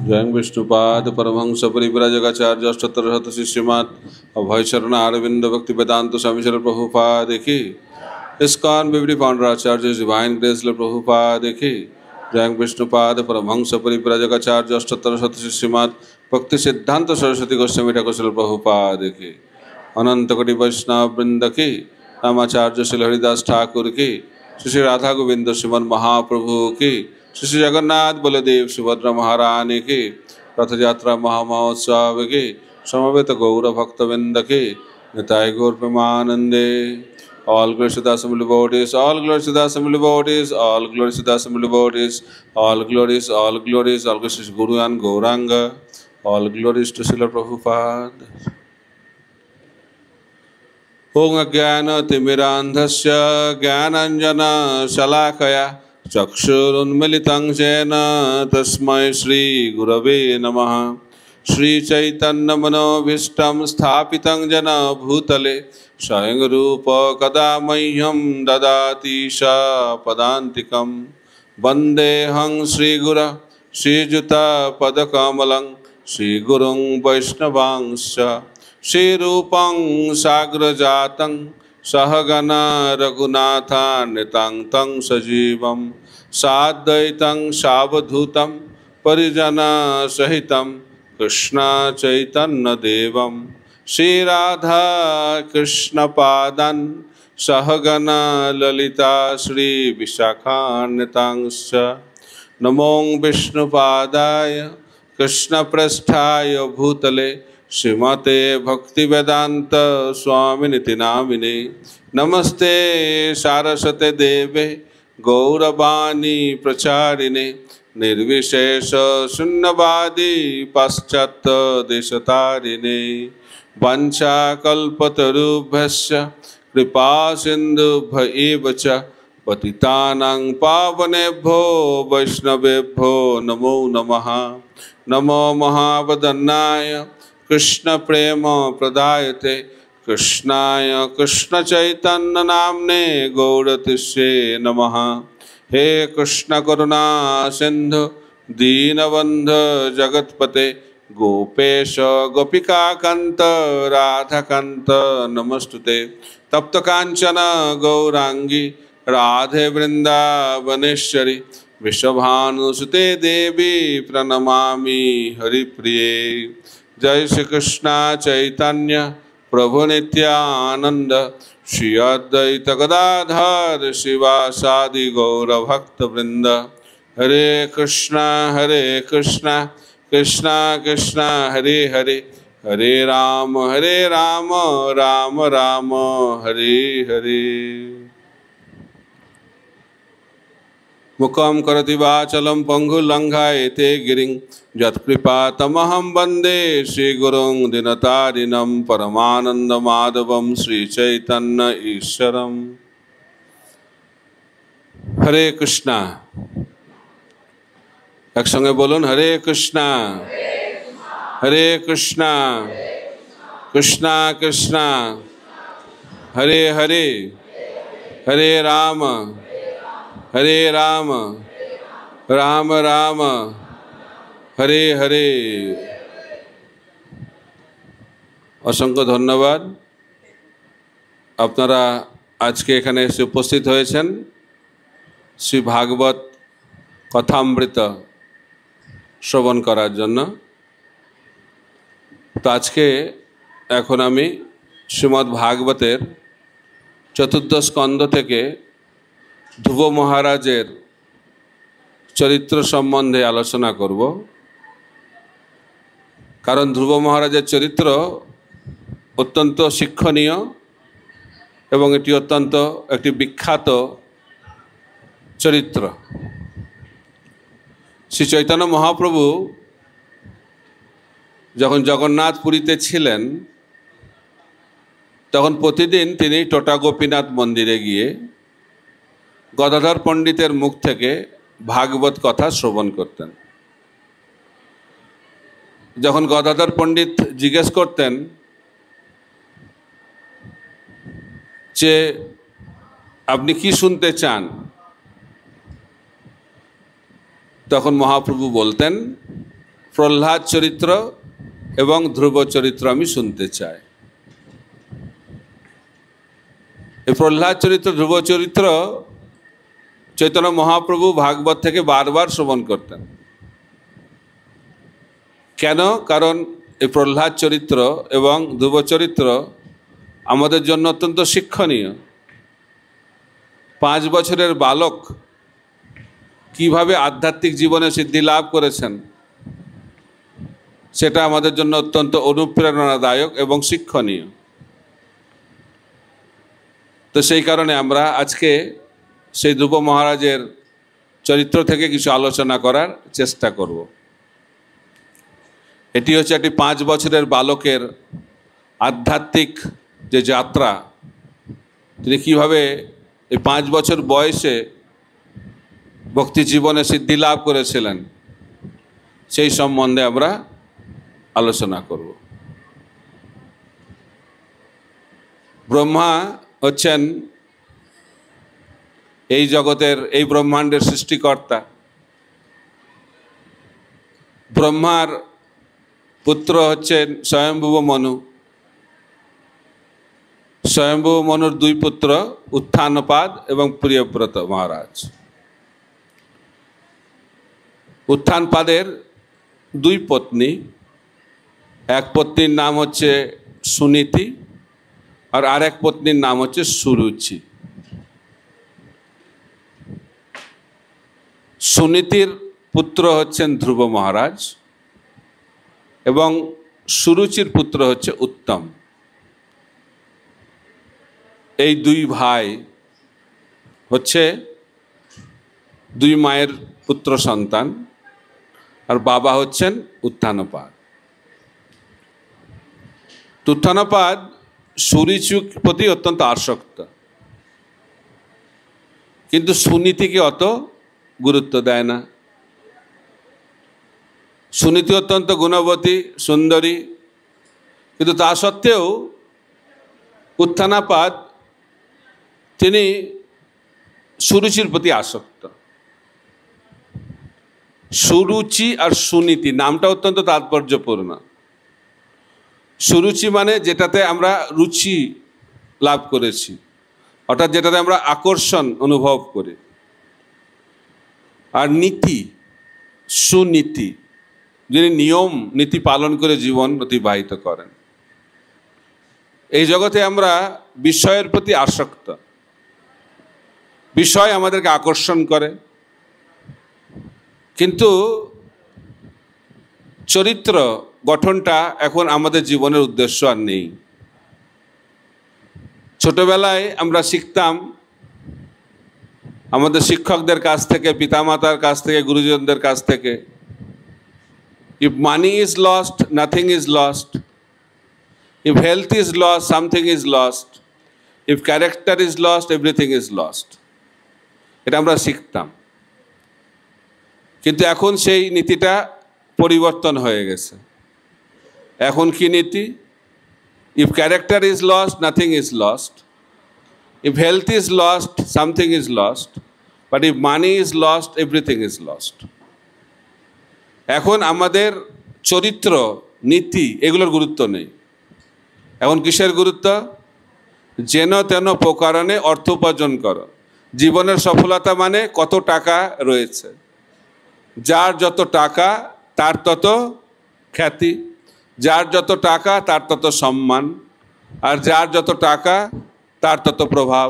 जयं विष्णुपाद परमहंस परिव्राजकाचार्य अष्टोत्तर शत श्रीमद् अभयचरण अरविंद भक्ति वेदांत स्वामी श्री प्रभुपाद की ISKCON BBD founder Acharya Divine Grace Prabhupada की जयं विष्णुपाद परमहंस परिव्राजकाचार्य अष्टोत्तर शत श्रीमद् भक्ति सिद्धांत सरस्वती गोस्वामी ठाकुर श्रील प्रभुपाद की अनंत कोटि वैष्णव वृंद की रामाचार्य श्री हरिदास ठाकुर की श्री राधा गोविंद श्रीमन महाप्रभु की श्री जगन्नाथ बलदेव सुभद्रा महारानी की रथ यात्रा महामहोत्सव की समवेत गौर भक्तवृंद की निताय गौर प्रेमानंदे all glory to the assembly devotees, all glory to the assembly devotees, all glory to the assembly devotees, all glories, all glories, all glories to Guru and Gauranga, all glories to Srila Prabhupada. Om Ajnana Timirandhasya Jnananjana Shalakaya Chakshurunmilitam Jena Tasmai Shri Gurave Namaha Shri Chaitanya Manobhishtam Sthapitam Jana Bhutale Swayam Rupa Kada Mahyam Dadati Sha Padantikam Vandeham Shri Gura Shri Juta Padakamalang Shri Gurung Vaishnavangscha Shri Rupam Sagrajatang Sahagana Raghunatha Nitang Tang Sajivam Sadaitam Savadhutam Parijana Sahitam Krishna Chaitanya Devam Shri Radha Krishna Padan Sahagana Lalita Shri Vishakhanitangscha Namong Vishnu Padaya Krishna Prasthaya Bhutale Srimate Bhakti Vedanta Swaminiti Namine Namaste Saraswate Deve Gauravani Pracharine Nirvishesha Sunnavadi Paschata Deshatarine Vancha Kalpatarubhasya Kripa Sindhubhya evacha Patitanang Pavanebho Vaishnavebho Namo Namaha Namo Mahavadannaya Krishna Prema Pradayate Krishnaya Krishna Chaitanya Namne Gauratishe Namaha He Krishna Karuna Sindhu Deenabandha Jagatpate Gopesha Gopika Kanta Radha Kanta Namastute Tapta Kanchana Gaurangi Radhe Vrindavaneshwari Vishabhanu Sute Devi Pranamami Hari Priye Jai Shri Krishna Chaitanya Prabhu Nityananda Shri Advaita Gadadhar Sivasadi Gaura Bhakta Vrinda Hare Krishna Krishna Krishna Hare Hare Hare Rama Rama Rama Hare Hare Mukam karati vachalam pangu langhaete giring Jatkripa tamaham bande Shri Gurung dinatarinam Paramananda madhavam Shri Chaitanya Isharam Hare Krishna একসঙ্গে বলুন হরে কৃষ্ণা হরে কৃষ্ণা কৃষ্ণা কৃষ্ণা হরে হরে হরে রাম রাম রাম হরে হরে অসংখ্য ধন্যবাদ আপনারা আজকে এখানে এসে উপস্থিত হয়েছেন শ্রী ভাগবত কথামৃত শ্রবণ করার জন্য তো আজকে এখন আমি শ্রীমদ্ ভাগবতের চতুর্থ স্কন্ধ থেকে ধ্রুব মহারাজের চরিত্র সম্বন্ধে আলোচনা করব কারণ ধ্রুব মহারাজের চরিত্র অত্যন্ত শিক্ষণীয় এবং এটি অত্যন্ত একটি বিখ্যাত চরিত্র শ্রী চৈতন্য মহাপ্রভু যখন জগন্নাথপুরীতে ছিলেন তখন প্রতিদিন তিনি টোটা গোপীনাথ মন্দিরে গিয়ে গদাধর পণ্ডিতের মুখ থেকে ভাগবত কথা শ্রবণ করতেন। যখন গদাধর পণ্ডিত জিজ্ঞেস করতেন যে আপনি কি শুনতে চান, তখন মহাপ্রভু বলতেন প্রহ্লাদ চরিত্র এবং ধ্রুব চরিত্র আমি শুনতে চাই। এই প্রহ্লাদ চরিত্র, ধ্রুব চরিত্র চৈতন্য মহাপ্রভু ভাগবত থেকে বারবার শ্রবণ করতেন। কেন? কারণ এই প্রহ্লাদ চরিত্র এবং ধ্রুব চরিত্র আমাদের জন্য অত্যন্ত শিক্ষণীয়। 5 বছরের বালক কিভাবে আধ্যাত্মিক জীবনে সিদ্ধি লাভ করেছেন সেটা আমাদের জন্য অত্যন্ত অনুপ্রেরণাদায়ক এবং শিক্ষণীয়। তো সেই কারণে আমরা আজকে সেই ধ্রুব মহারাজের চরিত্র থেকে কিছু আলোচনা করার চেষ্টা করব। এটি হচ্ছে একটি 5 বছরের বালকের আধ্যাত্মিক যে যাত্রা, তিনি কীভাবে এই 5 বছর বয়সে ভক্তি জীবনে সিদ্ধি লাভ করেছিলেন সেই সম্বন্ধে আমরা আলোচনা করব। ব্রহ্মা হচ্ছেন এই জগতের, এই ব্রহ্মাণ্ডের সৃষ্টিকর্তা। ব্রহ্মার পুত্র হচ্ছেন স্বয়ম্ভুব মনু। স্বয়ম্ভুব মনুর 2 পুত্র, উত্থানপাদ এবং প্রিয়ব্রত মহারাজ। উত্থানপাদের 2 পত্নী, এক পত্নীর নাম হচ্ছে সুনীতি আর আরেক পত্নীর নাম হচ্ছে সুরুচি। সুনীতির পুত্র হচ্ছেন ধ্রুব মহারাজ এবং সুরুচির পুত্র হচ্ছে উত্তম। এই 2 ভাই হচ্ছে 2 মায়ের পুত্র সন্তান, আর বাবা হচ্ছেন উত্থানপাদ। উত্থানপাদ সুরুচির প্রতি অত্যন্ত আসক্ত, কিন্তু সুনীতিকে অত গুরুত্ব দেয় না। সুনীতি অত্যন্ত গুণবতী, সুন্দরী, কিন্তু তা সত্ত্বেও উত্থানপাদ তিনি সুরুচির প্রতি আসক্ত। সুরুচি আর সুনীতি নামটা অত্যন্ত তাৎপর্যপূর্ণ। সুরুচি মানে যেটাতে আমরা রুচি লাভ করেছি, অর্থাৎ যেটাতে আমরা আকর্ষণ অনুভব করি। আর নীতি, সুনীতি, যিনি নিয়ম নীতি পালন করে জীবন অতিবাহিত করেন। এই জগতে আমরা বিষয়ের প্রতি আসক্ত, বিষয় আমাদেরকে আকর্ষণ করে, কিন্তু চরিত্র গঠনটা এখন আমাদের জীবনের উদ্দেশ্য আর নেই। ছোটবেলায় আমরা শিখতাম আমাদের শিক্ষকদের কাছ থেকে, পিতামাতার কাছ থেকে, গুরুজনদের কাছ থেকে, if money is lost, nothing is lost. If health is lost, something is lost. If character is lost, everything is lost. এটা আমরা শিখতাম, কিন্তু এখন সেই নীতিটা পরিবর্তন হয়ে গেছে। এখন কি নীতি? If character is lost, nothing is lost. If health is lost, something is lost. But if money is lost, everything is lost. এখন আমাদের চরিত্র, নীতি এগুলোর গুরুত্ব নেই। এখন কিসের গুরুত্ব? যেন তেন প্রকারণে অর্থ উপার্জন করো। জীবনের সফলতা মানে কত টাকা রয়েছে। যার যত টাকা তার তত খ্যাতি, যার যত টাকা তার তত সম্মান, আর যার যত টাকা তার তত প্রভাব।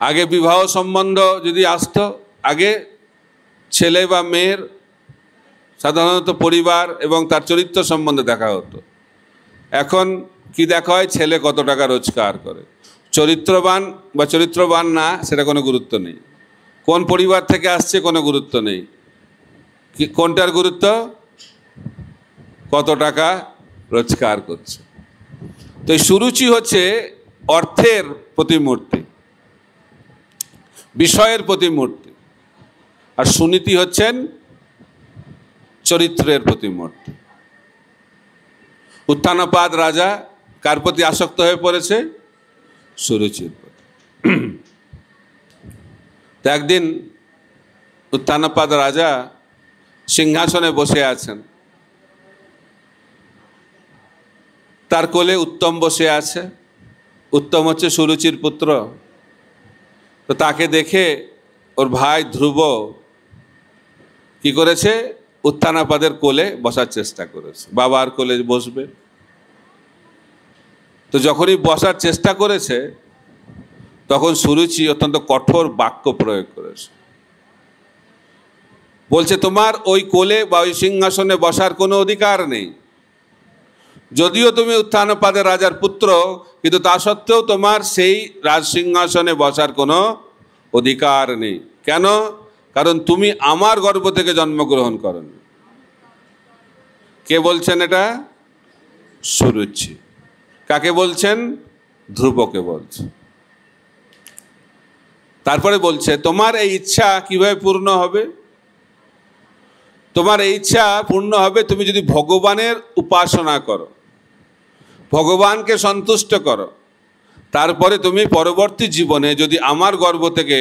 আগে বিবাহ সম্বন্ধ যদি আসতো, আগে ছেলে বা মেয়ের সাধারণত পরিবার এবং তার চরিত্র সম্বন্ধে দেখা হতো। এখন কি দেখা হয়? ছেলে কত টাকা রোজগার করে। চরিত্রবান বা চরিত্রবান না সেটা কোনো গুরুত্ব নেই। কোন পরিবার থেকে আসছে কোনো গুরুত্ব নেই। কোনটার গুরুত্ব? কত টাকা রোজগার করছে। তো এই সুরুচি হচ্ছে অর্থের প্রতিমূর্তি, বিষয়ের প্রতিমূর্তি, আর সুনীতি হচ্ছেন চরিত্রের প্রতিমূর্তি। উত্থানপাদ রাজা কার প্রতি আসক্ত হয়ে পড়েছে? সুরুচির প্রতি। তো একদিন উত্থানপাদ রাজা সিংহাসনে বসে আছেন, তার কোলে উত্তম বসে আছে। উত্তম হচ্ছে সুরুচির পুত্র। তো তাকে দেখে ওর ভাই ধ্রুব কি করেছে, উত্থানাপাদের কোলে বসার চেষ্টা করেছে, বাবার কোলে বসবে। তো যখনই বসার চেষ্টা করেছে তখন সুরুচি অত্যন্ত কঠোর বাক্য প্রয়োগ করেছে। বলছে, তোমার ওই কোলে বা ওই সিংহাসনে বসার কোনো অধিকার নেই। যদিও তুমি উত্থানপাদের রাজার পুত্র, কিন্তু তা সত্ত্বেও তোমার সেই রাজ সিংহাসনে বসার কোনো অধিকার নেই। কেন? কারণ তুমি আমার গর্ভ থেকে জন্মগ্রহণ করনি। কে বলছেন এটা? সুরুচি। কাকে বলছেন? ধ্রুবকে বলছে। তারপরে বলছে, তোমার এই ইচ্ছা কিভাবে পূর্ণ হবে? তোমার এই ইচ্ছা পূর্ণ হবে তুমি যদি ভগবানের উপাসনা করো, ভগবানকে সন্তুষ্ট করো, তারপরে তুমি পরবর্তী জীবনে যদি আমার গর্ভ থেকে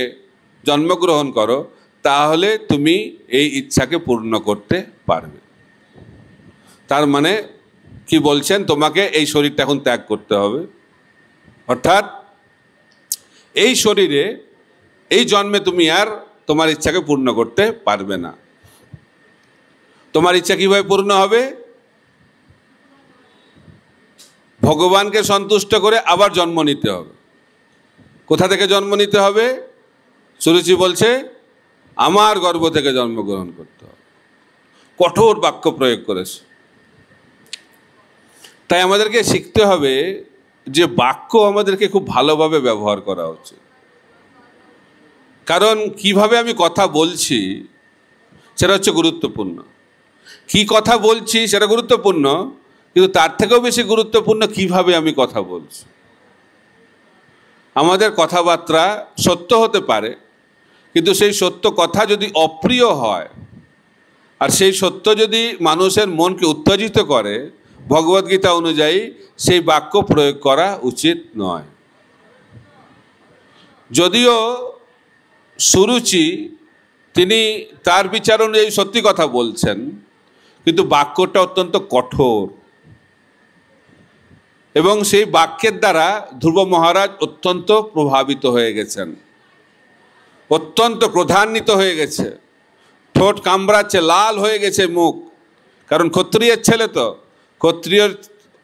জন্মগ্রহণ করো, তাহলে তুমি এই ইচ্ছাকে পূর্ণ করতে পারবে। তার মানে কি বলছেন? তোমাকে এই শরীরটা এখন ত্যাগ করতে হবে, অর্থাৎ এই শরীরে এই জন্মে তুমি আর তোমার ইচ্ছাকে পূর্ণ করতে পারবে না। তোমার ইচ্ছা কিভাবে পূর্ণ হবে? ভগবানকে সন্তুষ্ট করে আবার জন্ম নিতে হবে। কোথা থেকে জন্ম নিতে হবে? সুরুচি বলছে, আমার গর্ভ থেকে জন্মগ্রহণ করতে হবে। কঠোর বাক্য প্রয়োগ করেছে। তাই আমাদেরকে শিখতে হবে যে বাক্য আমাদেরকে খুব ভালোভাবে ব্যবহার করা উচিত। কারণ কিভাবে আমি কথা বলছি সেটা হচ্ছে গুরুত্বপূর্ণ। কি কথা বলছি সেটা গুরুত্বপূর্ণ, কিন্তু তার থেকেও বেশি গুরুত্বপূর্ণ কিভাবে আমি কথা বলছি। আমাদের কথাবার্তা সত্য হতে পারে, কিন্তু সেই সত্য কথা যদি অপ্রিয় হয় আর সেই সত্য যদি মানুষের মনকে উত্তেজিত করে, ভগবদ্গীতা অনুযায়ী সেই বাক্য প্রয়োগ করা উচিত নয়। যদিও সুরুচি তিনি তার বিচার অনুযায়ী সত্যি কথা বলছেন, কিন্তু বাক্যটা অত্যন্ত কঠোর এবং সেই বাক্যের দ্বারা ধ্রুব মহারাজ অত্যন্ত প্রভাবিত হয়ে গেছেন, অত্যন্ত ক্রোধান্বিত হয়ে গেছে, ঠোঁট কামড়াচ্ছে, লাল হয়ে গেছে মুখ। কারণ ক্ষত্রিয়ের ছেলে তো, ক্ষত্রিয়র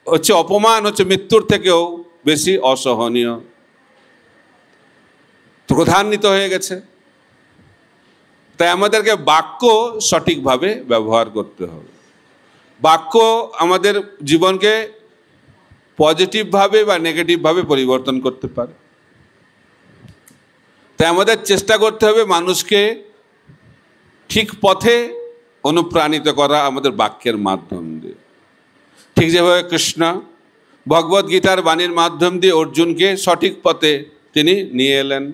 হচ্ছে অপমান হচ্ছে মৃত্যুর থেকেও বেশি অসহনীয়। ক্রোধান্বিত হয়ে গেছে। তাই আমাদেরকে বাক্য সঠিকভাবে ব্যবহার করতে হবে। বাক্য আমাদের জীবনকে পজিটিভভাবে বা নেগেটিভভাবে পরিবর্তন করতে পারে। তাই আমাদের চেষ্টা করতে হবে মানুষকে ঠিক পথে অনুপ্রাণিত করা আমাদের বাক্যের মাধ্যম দিয়ে। ঠিক যেভাবে কৃষ্ণ ভগবদ্গীতার বাণীর মাধ্যম দিয়ে অর্জুনকে সঠিক পথে তিনি নিয়ে এলেন।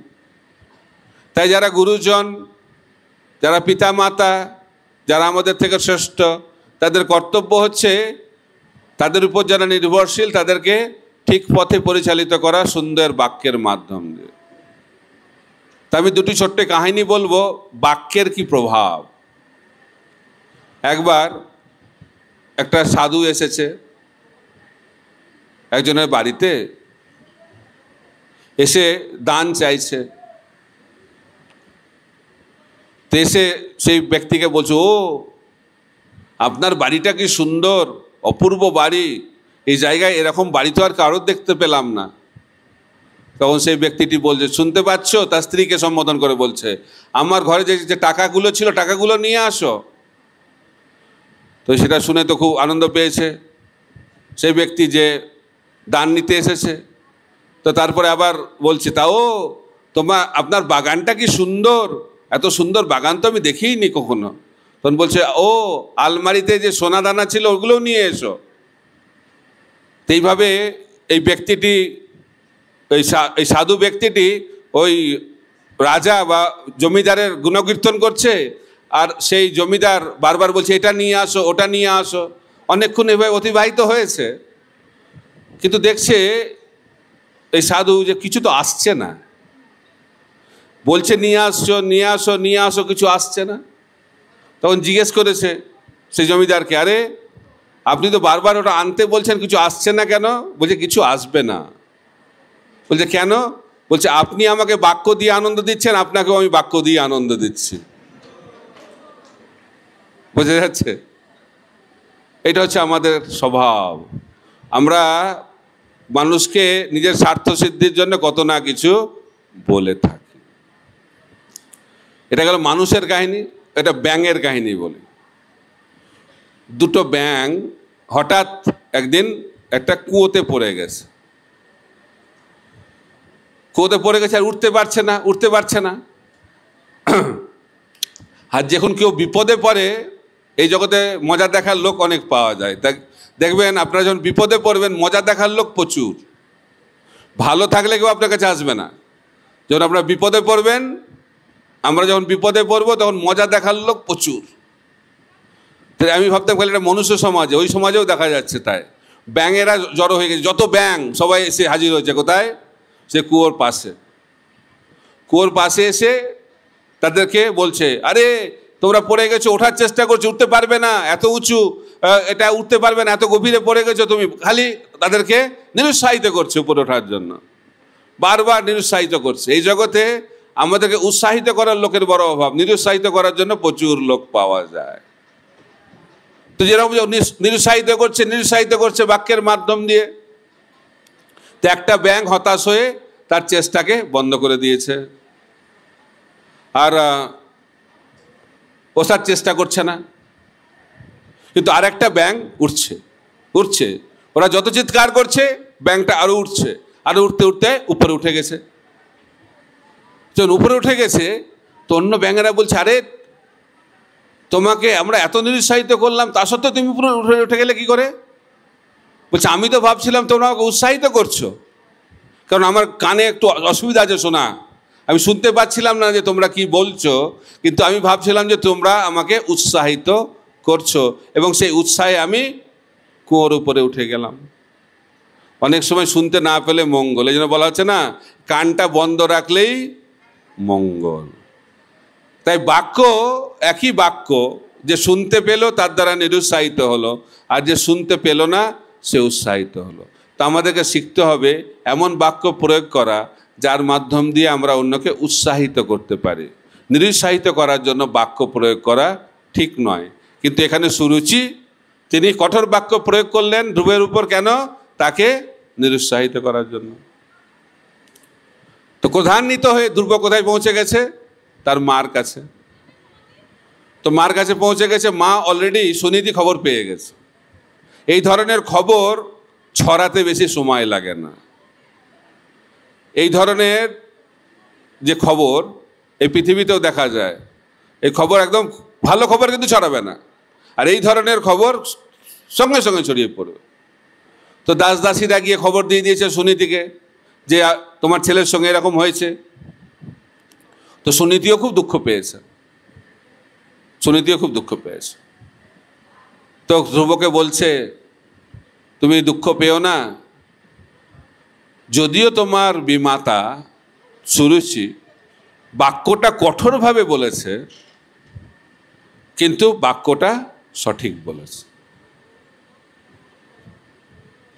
তাই যারা গুরুজন, যারা পিতামাতা, যারা আমাদের থেকে শ্রেষ্ঠ, তাদের কর্তব্য হচ্ছে তাদের উপর যারা নির্ভরশীল তাদেরকে ঠিক পথে পরিচালিত করা সুন্দর বাক্যের মাধ্যম দিয়ে। তা আমি দুটি ছোট্ট কাহিনী বলবো, বাক্যের কি প্রভাব। একবার একটা সাধু এসেছে একজনের বাড়িতে, এসে দান চাইছে। তো এসে সেই ব্যক্তিকে বলছে, ও আপনার বাড়িটা কি সুন্দর, অপূর্ব বাড়ি, এই জায়গায় এরকম বাড়ি তো আর কারোর দেখতে পেলাম না। তখন সেই ব্যক্তিটি বলছে, শুনতে পাচ্ছ? তার স্ত্রীকে সম্বোধন করে বলছে, আমার ঘরে যে টাকাগুলো ছিল টাকাগুলো নিয়ে আসো। তো সেটা শুনে তো খুব আনন্দ পেয়েছে সেই ব্যক্তি যে দান নিতে এসেছে। তো তারপরে আবার বলছে, তাও আপনার বাগানটা কি সুন্দর, এত সুন্দর বাগান তো আমি দেখিইনি কখনো। তখন বলছে, ও আলমারিতে যে সোনা দানা ছিল ওগুলোও নিয়ে এসো। তো এইভাবে এই ব্যক্তিটি, এই সাধু ব্যক্তিটি ওই রাজা বা জমিদারের গুণকীর্তন করছে, আর সেই জমিদার বারবার বলছে এটা নিয়ে আসো, ওটা নিয়ে আসো। অনেকক্ষণ এভাবে অতিবাহিত হয়েছে, কিন্তু দেখছে এই সাধু যে কিছু তো আসছে না। বলছে নিয়ে আসো, নিয়ে আসো, নিয়ে আসো, কিছু আসছে না। তখন জিজ্ঞেস করেছে সেই জমিদারকে, আরে আপনি তো বারবার ওটা আনতে বলছেন, কিছু আসছে না কেন? বলছে কিছু আসবে না। বলছে কেন? বলছে আপনি আমাকে বাক্য দিয়ে আনন্দ দিচ্ছেন, আপনাকেও আমি বাক্য দিয়ে আনন্দ দিচ্ছি। বোঝা যাচ্ছে? এটা হচ্ছে আমাদের স্বভাব। আমরা মানুষকে নিজের স্বার্থ সিদ্ধির জন্য কত না কিছু বলে থাকি। এটা গেল মানুষের কাহিনী। এটা ব্যাঙের কাহিনী বলি। দুটো ব্যাঙ হঠাৎ একদিন একটা কুয়োতে পড়ে গেছে। কুয়োতে পড়ে গেছে আর উঠতে পারছে না। আর যখন কেউ বিপদে পড়ে, এই জগতে মজা দেখার লোক অনেক পাওয়া যায়। দেখবেন আপনারা যখন বিপদে পড়বেন, মজা দেখার লোক প্রচুর। ভালো থাকলে কেউ আপনার কাছে আসবে না। যখন আপনারা বিপদে পড়বেন, আমরা যখন বিপদে পড়বো, তখন মজা দেখার লোক প্রচুর। তাই আমি ভাবতাম খালি এটা মনুষ্য সমাজে, ওই সমাজেও দেখা যাচ্ছে। তাই ব্যাঙেরা জড়ো হয়ে গেছে, যত ব্যাঙ সবাই এসে হাজির হয়েছে কোথায়? সে কুয়োর পাশে এসে তাদেরকে বলছে, আরে তোমরা পড়ে গেছো, ওঠার চেষ্টা করছো, উঠতে পারবে না, এত উঁচু, এটা উঠতে পারবে না, এত গভীরে পড়ে গেছো তুমি। খালি তাদেরকে নিরুৎসাহিত করছে উপরে ওঠার জন্য, বারবার নিরুৎসাহিত করছে। এই জগতে আমাদেরকে উৎসাহিত করার লোকের বড় অভাব, নিরুৎসাহিত করার জন্য প্রচুর লোক পাওয়া যায়। তো যেরকম নিরুৎসাহিত করছে বাক্যের মাধ্যম দিয়ে, তো একটা ব্যাঙ হতাশ হয়ে তার চেষ্টাকে বন্ধ করে দিয়েছে, আর ওঠার চেষ্টা করছে না। কিন্তু আর একটা ব্যাঙ উঠছে। ওরা যত চিৎকার করছে, ব্যাঙটা আরো উঠছে, আরো উঠতে উপরে উঠে গেছে। যখন উপরে উঠে গেছে, তো অন্য ব্যাঙেরা বলছে, আরে তোমাকে আমরা এত নিরুৎসাহিত করলাম, তা সত্ত্বেও তুমি উপরে উঠে গেলে কি করে? বলছে আমি তো ভাবছিলাম তোমরা আমাকে উৎসাহিত করছো, কারণ আমার কানে একটু অসুবিধা আছে শোনা, আমি শুনতে পাচ্ছিলাম না যে তোমরা কি বলছো, কিন্তু আমি ভাবছিলাম যে তোমরা আমাকে উৎসাহিত করছো, এবং সেই উৎসাহে আমি কুয়োর উপরে উঠে গেলাম। অনেক সময় শুনতে না পেলে মঙ্গল, এই জন্য বলা হচ্ছে না, কানটা বন্ধ রাখলেই মঙ্গল। তাই বাক্য একই বাক্য, যে শুনতে পেল তার দ্বারা নিরুৎসাহিত হলো, আর যে শুনতে পেল না সে উৎসাহিত হলো। তো আমাদেরকে শিখতে হবে এমন বাক্য প্রয়োগ করা যার মাধ্যম দিয়ে আমরা অন্যকে উৎসাহিত করতে পারি। নিরুৎসাহিত করার জন্য বাক্য প্রয়োগ করা ঠিক নয়। কিন্তু এখানে সুরুচি তিনি কঠোর বাক্য প্রয়োগ করলেন ধ্রুবের উপর, কেন? তাকে নিরুৎসাহিত করার জন্য। তো ক্রোধান্বিত হয়ে ধ্রুব কোথায় পৌঁছে গেছে? তার মার কাছে। তো মার কাছে পৌঁছে গেছে, মা অলরেডি সুনীতি খবর পেয়ে গেছে। এই ধরনের খবর ছড়াতে বেশি সময় লাগে না। এই ধরনের যে খবর এই পৃথিবীতেও দেখা যায়, এই খবর একদম ভালো খবর কিন্তু ছড়াবে না, আর এই ধরনের খবর সঙ্গে সঙ্গে ছড়িয়ে পড়বে। তো দাস দাসীরা গিয়ে খবর দিয়ে দিয়েছে সুনীতিকে যে তোমার ছেলের সঙ্গে এরকম হয়েছে। তো সুনীতিও খুব দুঃখ পেয়েছে। তো ধ্রুবকে বলছে, তুমি দুঃখ পেও না, যদিও তোমার বিমাতা সুরুচি বাক্যটা কঠোরভাবে বলেছে, কিন্তু বাক্যটা সঠিক বলেছে।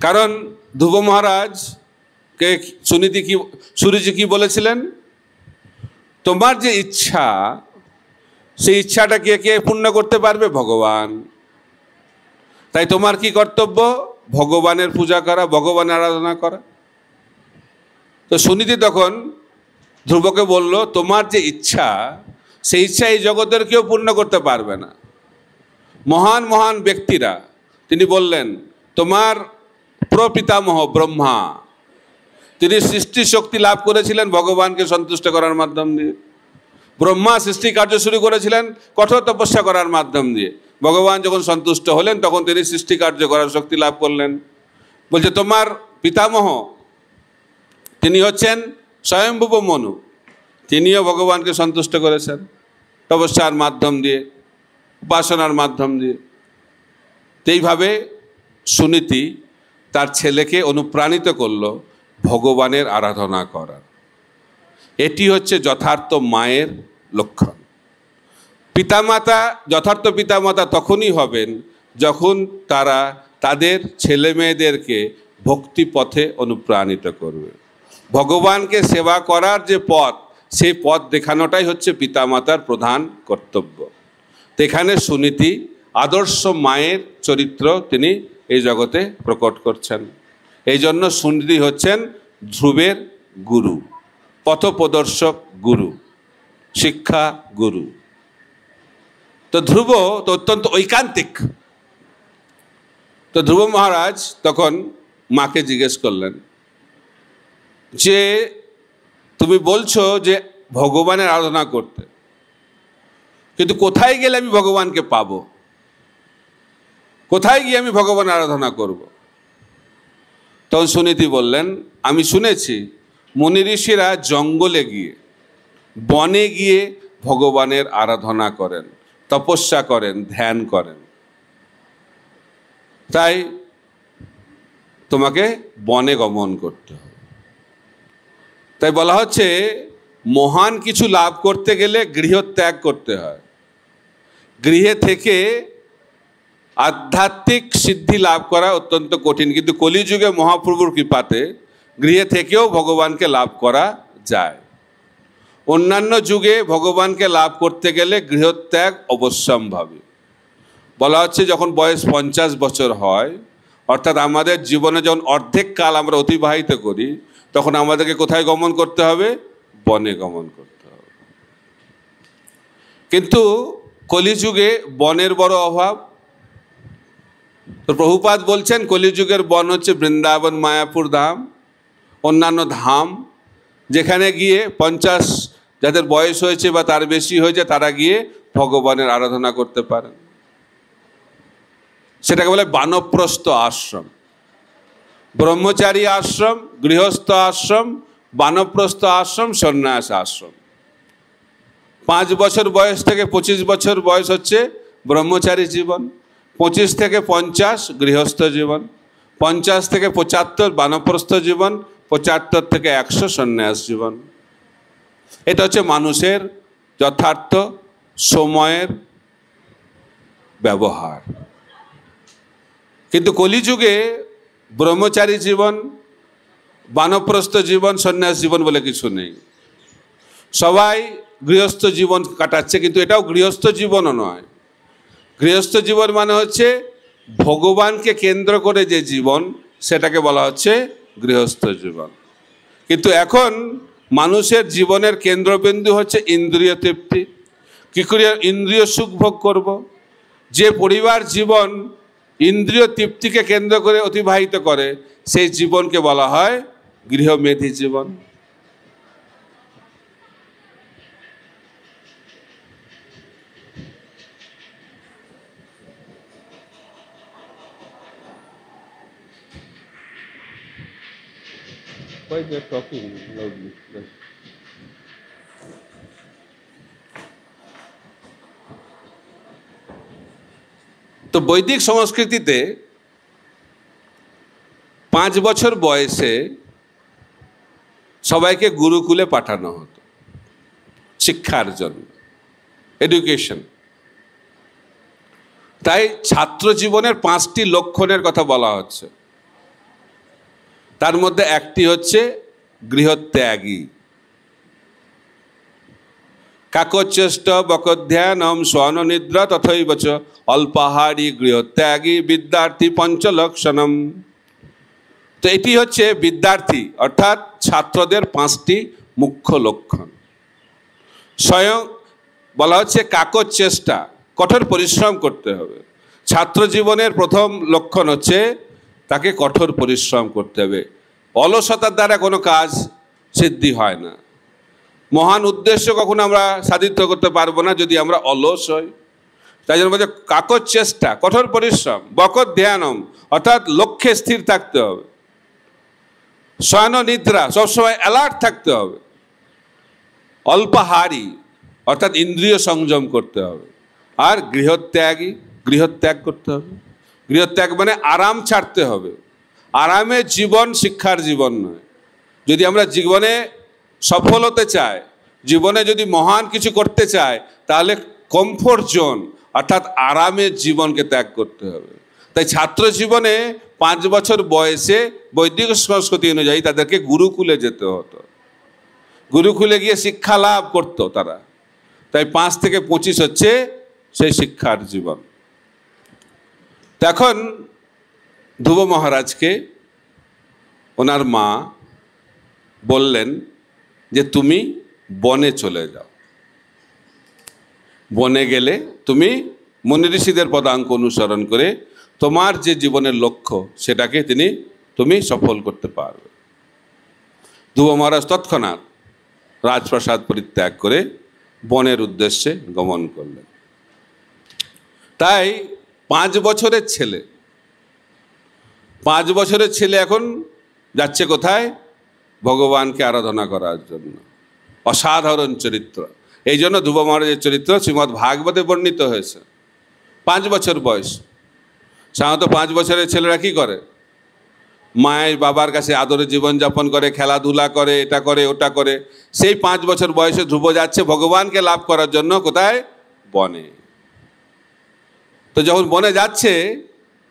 কারণ ধ্রুব মহারাজকে সুরুচি কি বলেছিলেন? তোমার যে ইচ্ছা, সেই ইচ্ছাটাকে কে পূর্ণ করতে পারবে? ভগবান। তাই তোমার কি কর্তব্য? ভগবানের পূজা করা, ভগবানের আরাধনা করা। তো সুনীতি তখন ধ্রুবকে বলল, তোমার যে ইচ্ছা, সেই ইচ্ছা এই জগতের কেউ পূর্ণ করতে পারবে না। মহান মহান ব্যক্তিরা, তিনি বললেন, তোমার প্রপিতামহ ব্রহ্মা, তিনি সৃষ্টি শক্তি লাভ করেছিলেন ভগবানকে সন্তুষ্ট করার মাধ্যম দিয়ে। ব্রহ্মা সৃষ্টি কার্য শুরু করেছিলেন কঠোর তপস্যা করার মাধ্যম দিয়ে। ভগবান যখন সন্তুষ্ট হলেন, তখন তিনি সৃষ্টি কার্য করার শক্তি লাভ করলেন। বলছে তোমার পিতামহ, তিনি হচ্ছেন স্বয়ম্ভুব মনু, তিনিও ভগবানকে সন্তুষ্ট করেছেন তপস্যার মাধ্যম দিয়ে, উপাসনার মাধ্যম দিয়ে। এইভাবে সুনীতি তার ছেলেকে অনুপ্রাণিত করলো ভগবানের আরাধনা করার। এটি হচ্ছে যথার্থ মায়ের লক্ষণ। পিতামাতা যথার্থ পিতামাতা তখনই হবেন যখন তারা তাদের ছেলে মেয়েদেরকে ভক্তি পথে অনুপ্রাণিত করবে। ভগবানকে সেবা করার যে পথ, সেই পথ দেখানোটাই হচ্ছে পিতামাতার প্রধান কর্তব্য। এখানে সুনীতি আদর্শ মায়ের চরিত্র তিনি এই জগতে প্রকট করছেন। এই জন্য সুনীতি হচ্ছেন ধ্রুবের গুরু, পথপ্রদর্শক গুরু, শিক্ষা গুরু। তো ধ্রুব তো অত্যন্ত ঐকান্তিক। তো ধ্রুব মহারাজ তখন মাকে জিজ্ঞেস করলেন যে তুমি বলছো যে ভগবানের আরাধনা করতে, কিন্তু কোথায় গেলে আমি ভগবানকে পাবো? কোথায় গিয়ে আমি ভগবানের আরাধনা করব? তখন সুনীতি বললেন, আমি শুনেছি মুনি ঋষিরা জঙ্গলে গিয়ে, বনে গিয়ে ভগবানের আরাধনা করেন, তপস্যা করেন, ধ্যান করেন। তাই তোমাকে বনে গমন করতে হবে। তাই বলা হচ্ছে মহান কিছু লাভ করতে গেলে গৃহত্যাগ করতে হয়। গৃহে থেকে আধ্যাত্মিক সিদ্ধি লাভ করা অত্যন্ত কঠিন, কিন্তু কলিযুগে মহাপ্রভুর কৃপাতে গৃহে থেকেও ভগবানকে লাভ করা যায়। অন্যান্য যুগে ভগবানকে লাভ করতে গেলে গৃহত্যাগ অবশ্যম্ভাবী। বলা হচ্ছে যখন বয়স 50 বছর হয়, অর্থাৎ আমাদের জীবনে যখন অর্ধেক কাল আমরা অতিবাহিত করি, তখন আমাদেরকে কোথায় গমন করতে হবে? বনে গমন করতে হবে। কিন্তু কলিযুগে বনের বড় অভাব। তো প্রভুপাদ বলছেন কলিযুগের বন হচ্ছে বৃন্দাবন, মায়াপুর ধাম, অন্যান্য ধাম, যেখানে গিয়ে 50 যাদের বয়স হয়েছে বা তার বেশি হয়েছে তারা গিয়ে ভগবানের আরাধনা করতে পারেন। সেটাকে বলে বানপ্রস্থ আশ্রম। ব্রহ্মচারী আশ্রম, গৃহস্থ আশ্রম, বানপ্রস্থ আশ্রম, সন্ন্যাস আশ্রম। 5 বছর বয়স থেকে 25 বছর বয়স হচ্ছে ব্রহ্মচারী জীবন, 25 থেকে 50 গৃহস্থ জীবন, 50 থেকে 75 বানপ্রস্থ জীবন, 75 থেকে 100 সন্ন্যাস জীবন। এটা হচ্ছে মানুষের যথার্থ সময়ের ব্যবহার। কিন্তু কলিযুগে ব্রহ্মচারী জীবন, বানপ্রস্থ জীবন, সন্ন্যাস জীবন বলে কিছু নেই। সবাই গৃহস্থ জীবন কাটাচ্ছে, কিন্তু এটাও গৃহস্থ জীবনও নয়। গৃহস্থ জীবন মানে হচ্ছে ভগবানকে কেন্দ্র করে যে জীবন, সেটাকে বলা হচ্ছে গৃহস্থ জীবন। কিন্তু এখন মানুষের জীবনের কেন্দ্রবিন্দু হচ্ছে ইন্দ্রিয় তৃপ্তি। কী করে ইন্দ্রিয় সুখ ভোগ করব? যে পরিবার জীবন ইন্দ্রিয় তৃপ্তিকে কেন্দ্র করে অতিবাহিত করে, সেই জীবনকে বলা হয় গৃহমেধী জীবন। Why they are talking loudly? তো বৈদিক সংস্কৃতিতে 5 বছর বয়সে সবাইকে গুরুকুলে পাঠানো হতো শিক্ষার জন্য, এডুকেশন। তাই ছাত্র জীবনের 5টি লক্ষণের কথা বলা হচ্ছে। তার মধ্যে একটি হচ্ছে গৃহত্যাগী। কাকচেষ্ট বকধ্যানম স্বননিদ্রা তথৈব চ অল্পাহারী গৃহত্যাগী বিদ্যার্থী পঞ্চলক্ষণম। তো এটি হচ্ছে বিদ্যার্থী অর্থাৎ ছাত্রদের 5টি মুখ্য লক্ষণ। স্বয়ং বলা হচ্ছে কাকচেষ্টা, কঠোর পরিশ্রম করতে হবে। ছাত্র জীবনের প্রথম লক্ষণ হচ্ছে তাকে কঠোর পরিশ্রম করতে হবে। অলসতার দ্বারা কোনো কাজ সিদ্ধি হয় না। মহান উদ্দেশ্য কখনো আমরা সাধিত করতে পারবো না যদি আমরা অলস হই। তাই জন্য বলছে কাকচেষ্টা, কঠোর পরিশ্রম, বকধ্যানম অর্থাৎ লক্ষ্যে স্থির থাকতে হবে। শয়ন নিদ্রা, সবসময় অ্যালার্ট থাকতে হবে। অল্পাহারী অর্থাৎ ইন্দ্রিয় সংযম করতে হবে। আর গৃহত্যাগী, গৃহত্যাগ করতে হবে। গৃহত্যাগ মানে আরাম ছাড়তে হবে। আরামের জীবন শিক্ষার জীবন নয়। যদি আমরা জীবনে সফল হতে চাই, জীবনে যদি মহান কিছু করতে চাই, তাহলে কমফোর্ট জোন অর্থাৎ আরামের জীবনকে ত্যাগ করতে হবে। তাই ছাত্র জীবনে 5 বছর বয়সে বৈদিক সংস্কৃতি অনুযায়ী তাদেরকে গুরুকুলে যেতে হতো, গুরুকুলে গিয়ে শিক্ষা লাভ করতো তারা। তাই 5 থেকে 25 হচ্ছে সেই শিক্ষার জীবন। এখন ধ্রুব মহারাজকে ওনার মা বললেন যে তুমি বনে চলে যাও, বনে গেলে তুমি মুনি ঋষিদের পদাঙ্ক অনুসরণ করে তোমার যে জীবনের লক্ষ্য সেটাকে তুমি সফল করতে পারবে। ধ্রুব মহারাজ তৎক্ষণাৎ রাজপ্রাসাদ পরিত্যাগ করে বনের উদ্দেশ্যে গমন করলেন। তাই 5 বছরের ছেলে এখন যাচ্ছে কোথায়? ভগবানকে আরাধনা করার জন্য। অসাধারণ চরিত্র। এই জন্য ধ্রুব মহারাজের চরিত্র শ্রীমদ্ ভাগবতে বর্ণিত হয়েছে। 5 বছর বয়স। সাধারণত 5 বছরের ছেলেরা কি করে? মায়ের বাবার কাছে আদরে জীবনযাপন করে, খেলাধুলা করে, এটা করে ওটা করে। সেই 5 বছর বয়সে ধ্রুব যাচ্ছে ভগবানকে লাভ করার জন্য কোথায়? বনে। তো যখন বনে যাচ্ছে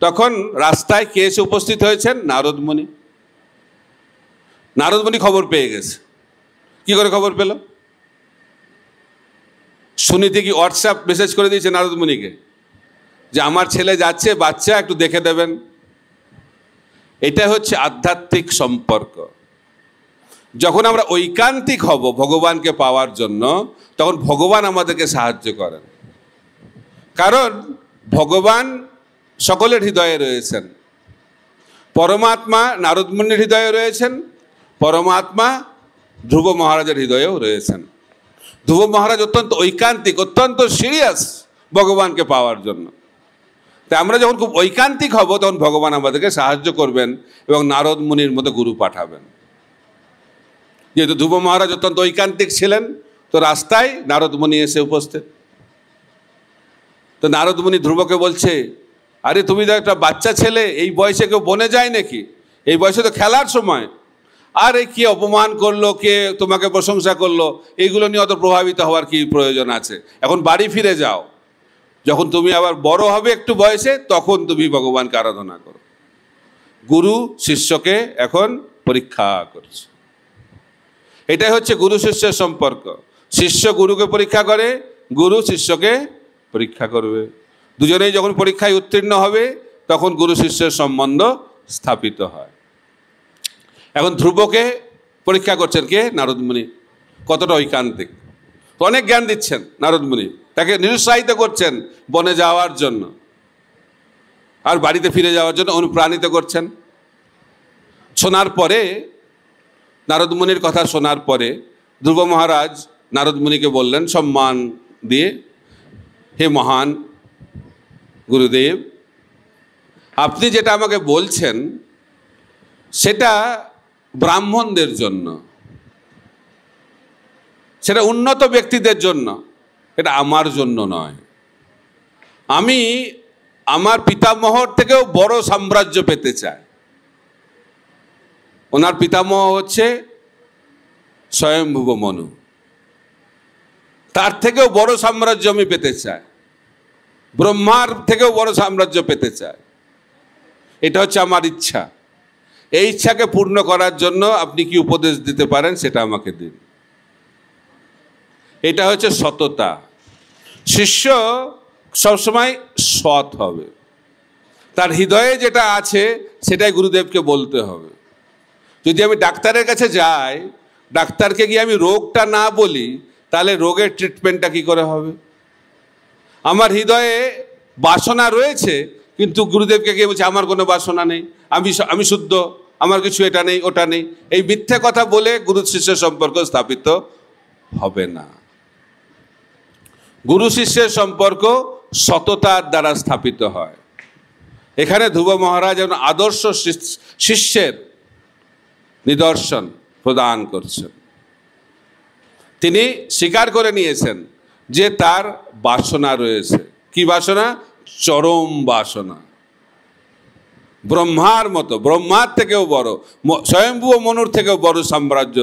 তখন রাস্তায় কে এসে উপস্থিত হয়েছেন? নারদ মুনি। নারদ মুনি খবর পেয়ে গেছে। কি করে খবর পেল? সুনীতি কি হোয়াটসঅ্যাপ মেসেজ করে দিয়েছে নারদ মুনিকে যে আমার ছেলে যাচ্ছে, বাচ্চা একটু দেখে দেবেন? এটা হচ্ছে আধ্যাত্মিক সম্পর্ক। যখন আমরা ঐকান্তিক হব ভগবানকে পাওয়ার জন্য, তখন ভগবান আমাদেরকে সাহায্য করেন। কারণ ভগবান সকলের হৃদয়ে রয়েছেন। পরমাত্মা নারদ মুনির হৃদয়ে রয়েছেন, পরমাত্মা ধ্রুব মহারাজের হৃদয়েও রয়েছেন। ধ্রুব মহারাজ অত্যন্ত ঐকান্তিক, অত্যন্ত সিরিয়াস ভগবানকে পাওয়ার জন্য। তাই আমরা যখন খুব ঐকান্তিক হব তখন ভগবান আমাদেরকে সাহায্য করবেন এবং নারদ মুনির মতো গুরু পাঠাবেন। যেহেতু ধ্রুব মহারাজ অত্যন্ত ঐকান্তিক ছিলেন, তো রাস্তায় নারদ মুনি এসে উপস্থিত। তো নারদ মুনি ধ্রুবকে বলছে, আরে তুমি তো একটা বাচ্চা ছেলে, এই বয়সে কেউ বনে যায় নাকি? এই বয়সে তো খেলার সময়। আর এই কে অপমান করলো, কে তোমাকে প্রশংসা করলো, এইগুলো নিয়ে অত প্রভাবিত হওয়ার কি প্রয়োজন আছে? এখন বাড়ি ফিরে যাও। যখন তুমি আবার বড় হবে একটু বয়সে, তখন তুমি ভগবানকে আরাধনা করো। গুরু শিষ্যকে এখন পরীক্ষা করছে। এটাই হচ্ছে গুরু শিষ্যের সম্পর্ক। শিষ্য গুরুকে পরীক্ষা করে, গুরু শিষ্যকে পরীক্ষা করবে। দুজনেই যখন পরীক্ষায় উত্তীর্ণ হবে তখন গুরু শিষ্যের সম্বন্ধ স্থাপিত হয়। এখন ধ্রুবকে পরীক্ষা করছেন কে? নারদ মুনি। কতটা ঐকান্তিক, অনেক জ্ঞান দিচ্ছেন নারদ মুনি, তাকে নিরুৎসাহিত করছেন বনে যাওয়ার জন্য আর বাড়িতে ফিরে যাওয়ার জন্য অনুপ্রাণিত করছেন। শোনার পরে, নারদ মুনির কথা শোনার পরে ধ্রুব মহারাজ নারদ মুনিকে বললেন সম্মান দিয়ে, হে মহান গুরুদেব, আপনি যেটা আমাকে বলছেন সেটা ব্রাহ্মণদের জন্য, সেটা উন্নত ব্যক্তিদের জন্য, এটা আমার জন্য নয়। আমি আমার পিতামহর থেকেও বড় সাম্রাজ্য পেতে চাই। ওনার পিতামহ হচ্ছে স্বয়ম্ভুব মনু, তার থেকেও বড় সাম্রাজ্য আমি পেতে চাই, ব্রহ্মার থেকেও বড় সাম্রাজ্য পেতে চাই। এটা হচ্ছে আমার ইচ্ছা। এই ইচ্ছাকে পূর্ণ করার জন্য আপনি কি উপদেশ দিতে পারেন সেটা আমাকে দিন। এটা হচ্ছে সততা। শিষ্য সবসময় সৎ হবে, তার হৃদয়ে যেটা আছে সেটাই গুরুদেবকে বলতে হবে। যদি আমি ডাক্তারের কাছে যাই, ডাক্তারকে গিয়ে আমি রোগটা না বলি, তাহলে রোগের ট্রিটমেন্টটা কি করে হবে? আমার হৃদয়ে বাসনা রয়েছে, কিন্তু গুরুদেবকে গিয়ে বলছে আমার কোনো বাসনা নেই, আমি শুদ্ধ, আমার কিছু এটা নেই ওটা নেই। এই মিথ্যে কথা বলে গুরু শিষ্যের সম্পর্ক স্থাপিত হবে না। গুরু শিষ্যের সম্পর্ক সততার দ্বারা স্থাপিত হয়। এখানে ধ্রুব মহারাজ যেমন আদর্শ শিষ্যের নিদর্শন প্রদান করছেন। তিনি স্বীকার করে নিয়েছেন যে তার বাসনা রয়েছে। কি বাসনা? চরম বাসনা। ব্রহ্মার মতো, ব্রহ্মার থেকেও বড়, স্বয়ম্ভুব মনুর থেকেও বড় সাম্রাজ্য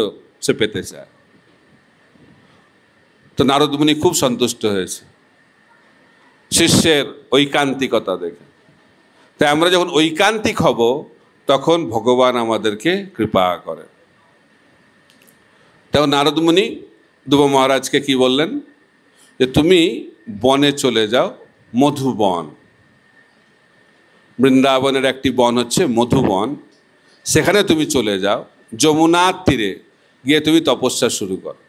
সে পেতে চায়। তো নারদ মুনি খুব সন্তুষ্ট হয়েছে। শিষ্যের ঐকান্তিকতা দেখে। তাই আমরা যখন ঐকান্তিক হব তখন ভগবান আমাদেরকে কৃপা করে। তখন নারদ মুনি ধ্রুব মহারাজকে কি বললেন, যে তুমি বনে চলে যাও, মধুবন। বৃন্দাবনের একটি বন হচ্ছে মধুবন, সেখানে তুমি চলে যাও, যমুনার তীরে গিয়ে তুমি তপস্যা শুরু করো।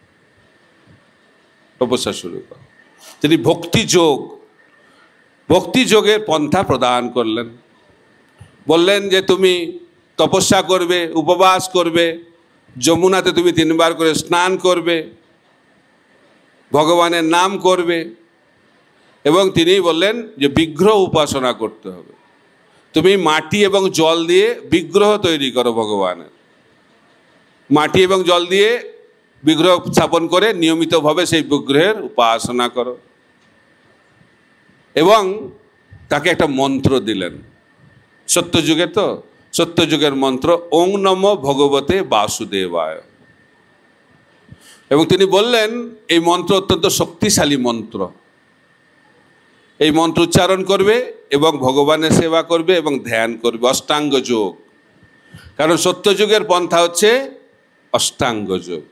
তিনি ভক্তিযোগের পন্থা প্রদান করলেন। বললেন যে তুমি তপস্যা করবে, উপবাস করবে, যমুনাতে তুমি 3 বার করে স্নান করবে, ভগবানের নাম করবে, এবং তিনি বললেন যে বিগ্রহ উপাসনা করতে হবে। তুমি মাটি এবং জল দিয়ে বিগ্রহ তৈরি করো ভগবানের, মাটি এবং জল দিয়ে বিগ্রহ স্থাপন করে নিয়মিতভাবে সেই বিগ্রহের উপাসনা করো। এবং তাকে একটা মন্ত্র দিলেন, সত্যযুগের মন্ত্র, ওং নমো ভগবতে বাসুদেবায়। এবং তিনি বললেন এই মন্ত্র অত্যন্ত শক্তিশালী মন্ত্র, এই মন্ত্র উচ্চারণ করবে এবং ভগবানের সেবা করবে এবং ধ্যান করবে, অষ্টাঙ্গ যোগ। কারণ সত্যযুগের পন্থা হচ্ছে অষ্টাঙ্গ যোগ।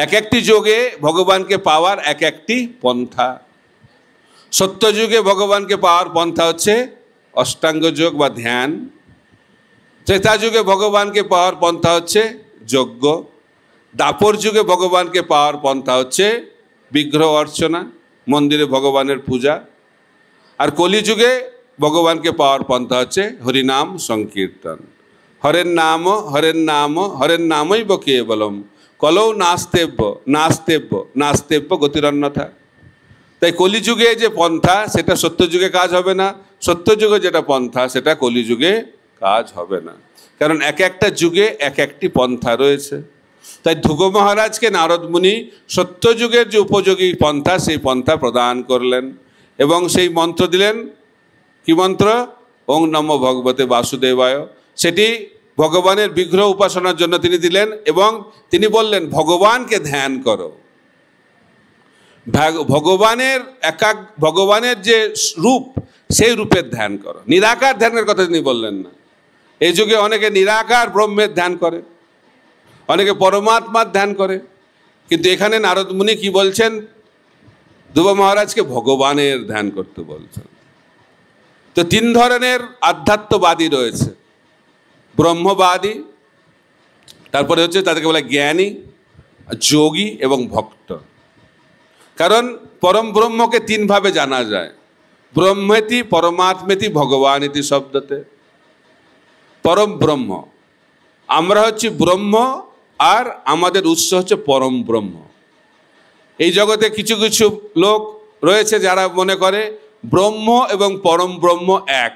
এক একটি যোগে ভগবানকে পাওয়ার এক একটি পন্থা। সত্যযুগে ভগবানকে পাওয়ার পন্থা হচ্ছে অষ্টাঙ্গ যোগ বা ধ্যান। ত্রেতা যুগে ভগবানকে পাওয়ার পন্থা হচ্ছে যজ্ঞ। দাপর যুগে ভগবানকে পাওয়ার পন্থা হচ্ছে বিগ্রহ অর্চনা, মন্দিরে ভগবানের পূজা। আর কলিযুগে ভগবানকে পাওয়ার পন্থা হচ্ছে হরিনাম সংকীর্তন। হরের নামই কেবলম কলৌ নাস্তেব্য গতিরন্যথা। তাই কলিযুগে যে পন্থা সেটা সত্যযুগে কাজ হবে না, সত্যযুগে যেটা পন্থা সেটা কলিযুগে কাজ হবে না। কারণ এক একটা যুগে এক একটি পন্থা রয়েছে। তাই ধ্রুব মহারাজকে নারদ মুনি সত্যযুগের যে উপযোগী পন্থা সেই পন্থা প্রদান করলেন এবং সেই মন্ত্র দিলেন। কি মন্ত্র? ওং নমো ভগবতে বাসুদেবায়। সেটি ভগবানের বিগ্রহ উপাসনার জন্য তিনি দিলেন এবং তিনি বললেন ভগবানকে ধ্যান করো, ভগবানের যে রূপ সেই রূপের ধ্যান করো। নিরাকার ধ্যানের কথা তিনি বললেন না। এই যুগে অনেকে নিরাকার ব্রহ্মের ধ্যান করে, অনেকে পরমাত্মার ধ্যান করে, কিন্তু এখানে নারদ মুনি কি বলছেন? ধ্রুব মহারাজকে ভগবানের ধ্যান করতে বলছেন। তো 3 ধরনের আধ্যাত্মবাদী রয়েছে, ব্রহ্মবাদী, তারপরে হচ্ছে তাদেরকে বলে জ্ঞানী, যোগী এবং ভক্ত। কারণ পরম ব্রহ্মকে 3 ভাবে জানা যায়, ব্রহ্মেতি পরমাত্মেতি ভগবানিতি শব্দতে। পরম ব্রহ্ম, আমরা হচ্ছি ব্রহ্ম আর আমাদের উৎস হচ্ছে পরম ব্রহ্ম। এই জগতে কিছু কিছু লোক রয়েছে যারা মনে করে ব্রহ্ম এবং পরম ব্রহ্ম এক,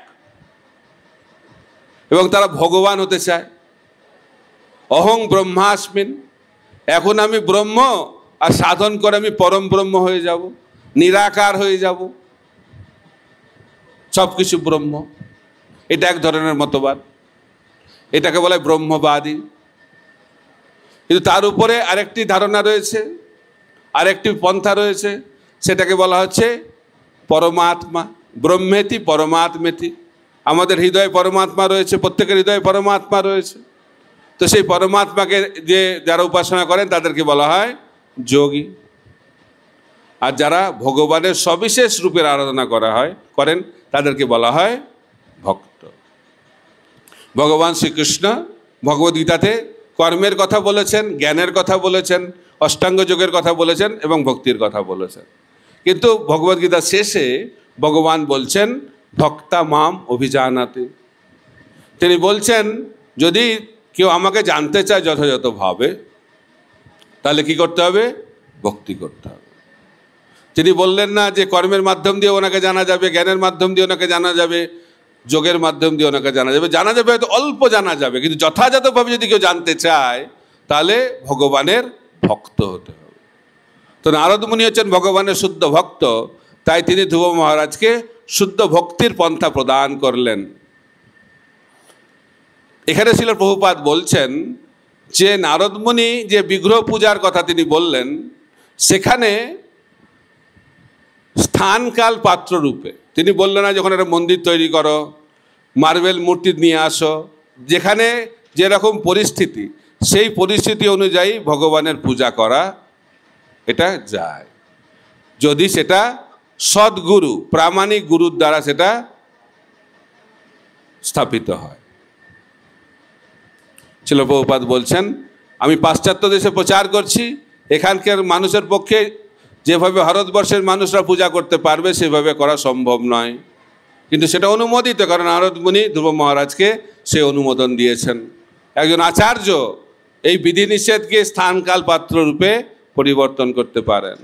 এবং তারা ভগবান হতে চায়। অহং ব্রহ্মাস্মিন, এখন আমি ব্রহ্ম আর সাধন করে আমি পরম ব্রহ্ম হয়ে যাব, নিরাকার হয়ে যাব, সব কিছু ব্রহ্ম। এটা এক ধরনের মতবাদ, এটাকে বলে ব্রহ্মবাদী। কিন্তু তার উপরে আরেকটি ধারণা রয়েছে, আরেকটি পন্থা রয়েছে, সেটাকে বলা হচ্ছে পরমাত্মা, ব্রহ্মেতি পরমাত্মেতি। আমাদের হৃদয়ে পরমাত্মা রয়েছে, প্রত্যেকের হৃদয়ে পরমাত্মা রয়েছে। তো সেই পরমাত্মাকে যে যারা উপাসনা করেন তাদেরকে বলা হয় যোগী। আর যারা ভগবানের সবিশেষ রূপের আরাধনা করেন তাদেরকে বলা হয় ভক্ত। ভগবান শ্রীকৃষ্ণ ভগবদ্গীতাতে কর্মের কথা বলেছেন, জ্ঞানের কথা বলেছেন, অষ্টাঙ্গ যোগের কথা বলেছেন এবং ভক্তির কথা বলেছেন। কিন্তু ভগবদ্গীতার শেষে ভগবান বলছেন ভক্তা মাম অভিজানাতে। তিনি বলছেন যদি কেউ আমাকে জানতে চায় যথাযথভাবে তাহলে কি করতে হবে? ভক্তি করতে হবে। তিনি বললেন না যে কর্মের মাধ্যম দিয়ে ওনাকে জানা যাবে, জ্ঞানের মাধ্যম দিয়ে ওনাকে জানা যাবে, যোগের মাধ্যম দিয়ে ওনাকে জানা যাবে। জানা যাবে হয়তো অল্প জানা যাবে, কিন্তু যথাযথভাবে যদি কেউ জানতে চায় তাহলে ভগবানের ভক্ত হতে হবে। তো নারদ মুনি হচ্ছেন ভগবানের শুদ্ধ ভক্ত, তাই তিনি ধ্রুব মহারাজকে শুদ্ধ ভক্তির পন্থা প্রদান করলেন। এখানে শ্রীল প্রভুপাদ বলছেন যে নারদ মুনি যে বিগ্রহ পূজার কথা তিনি বললেন, সেখানে স্থানকাল পাত্র রূপে। তিনি বললেন না যখন একটা মন্দির তৈরি করো, মার্বেল মূর্তি নিয়ে আসো, যেখানে যেরকম পরিস্থিতি সেই পরিস্থিতি অনুযায়ী ভগবানের পূজা করা এটা যায়, যদি সেটা সদ্গুরু প্রামাণিক গুরুর দ্বারা সেটা স্থাপিত হয়। শিল প্রভুপাদ বলছেন, আমি পাশ্চাত্য দেশে প্রচার করছি, এখানকার মানুষের পক্ষে যেভাবে ভারতবর্ষের মানুষরা পূজা করতে পারবে সেভাবে করা সম্ভব নয়, কিন্তু সেটা অনুমোদিত, কারণ নারদ মুনি ধ্রুব মহারাজকে সে অনুমোদন দিয়েছেন। একজন আচার্য এই বিধিনিষেধকে স্থানকাল পাত্র রূপে পরিবর্তন করতে পারেন,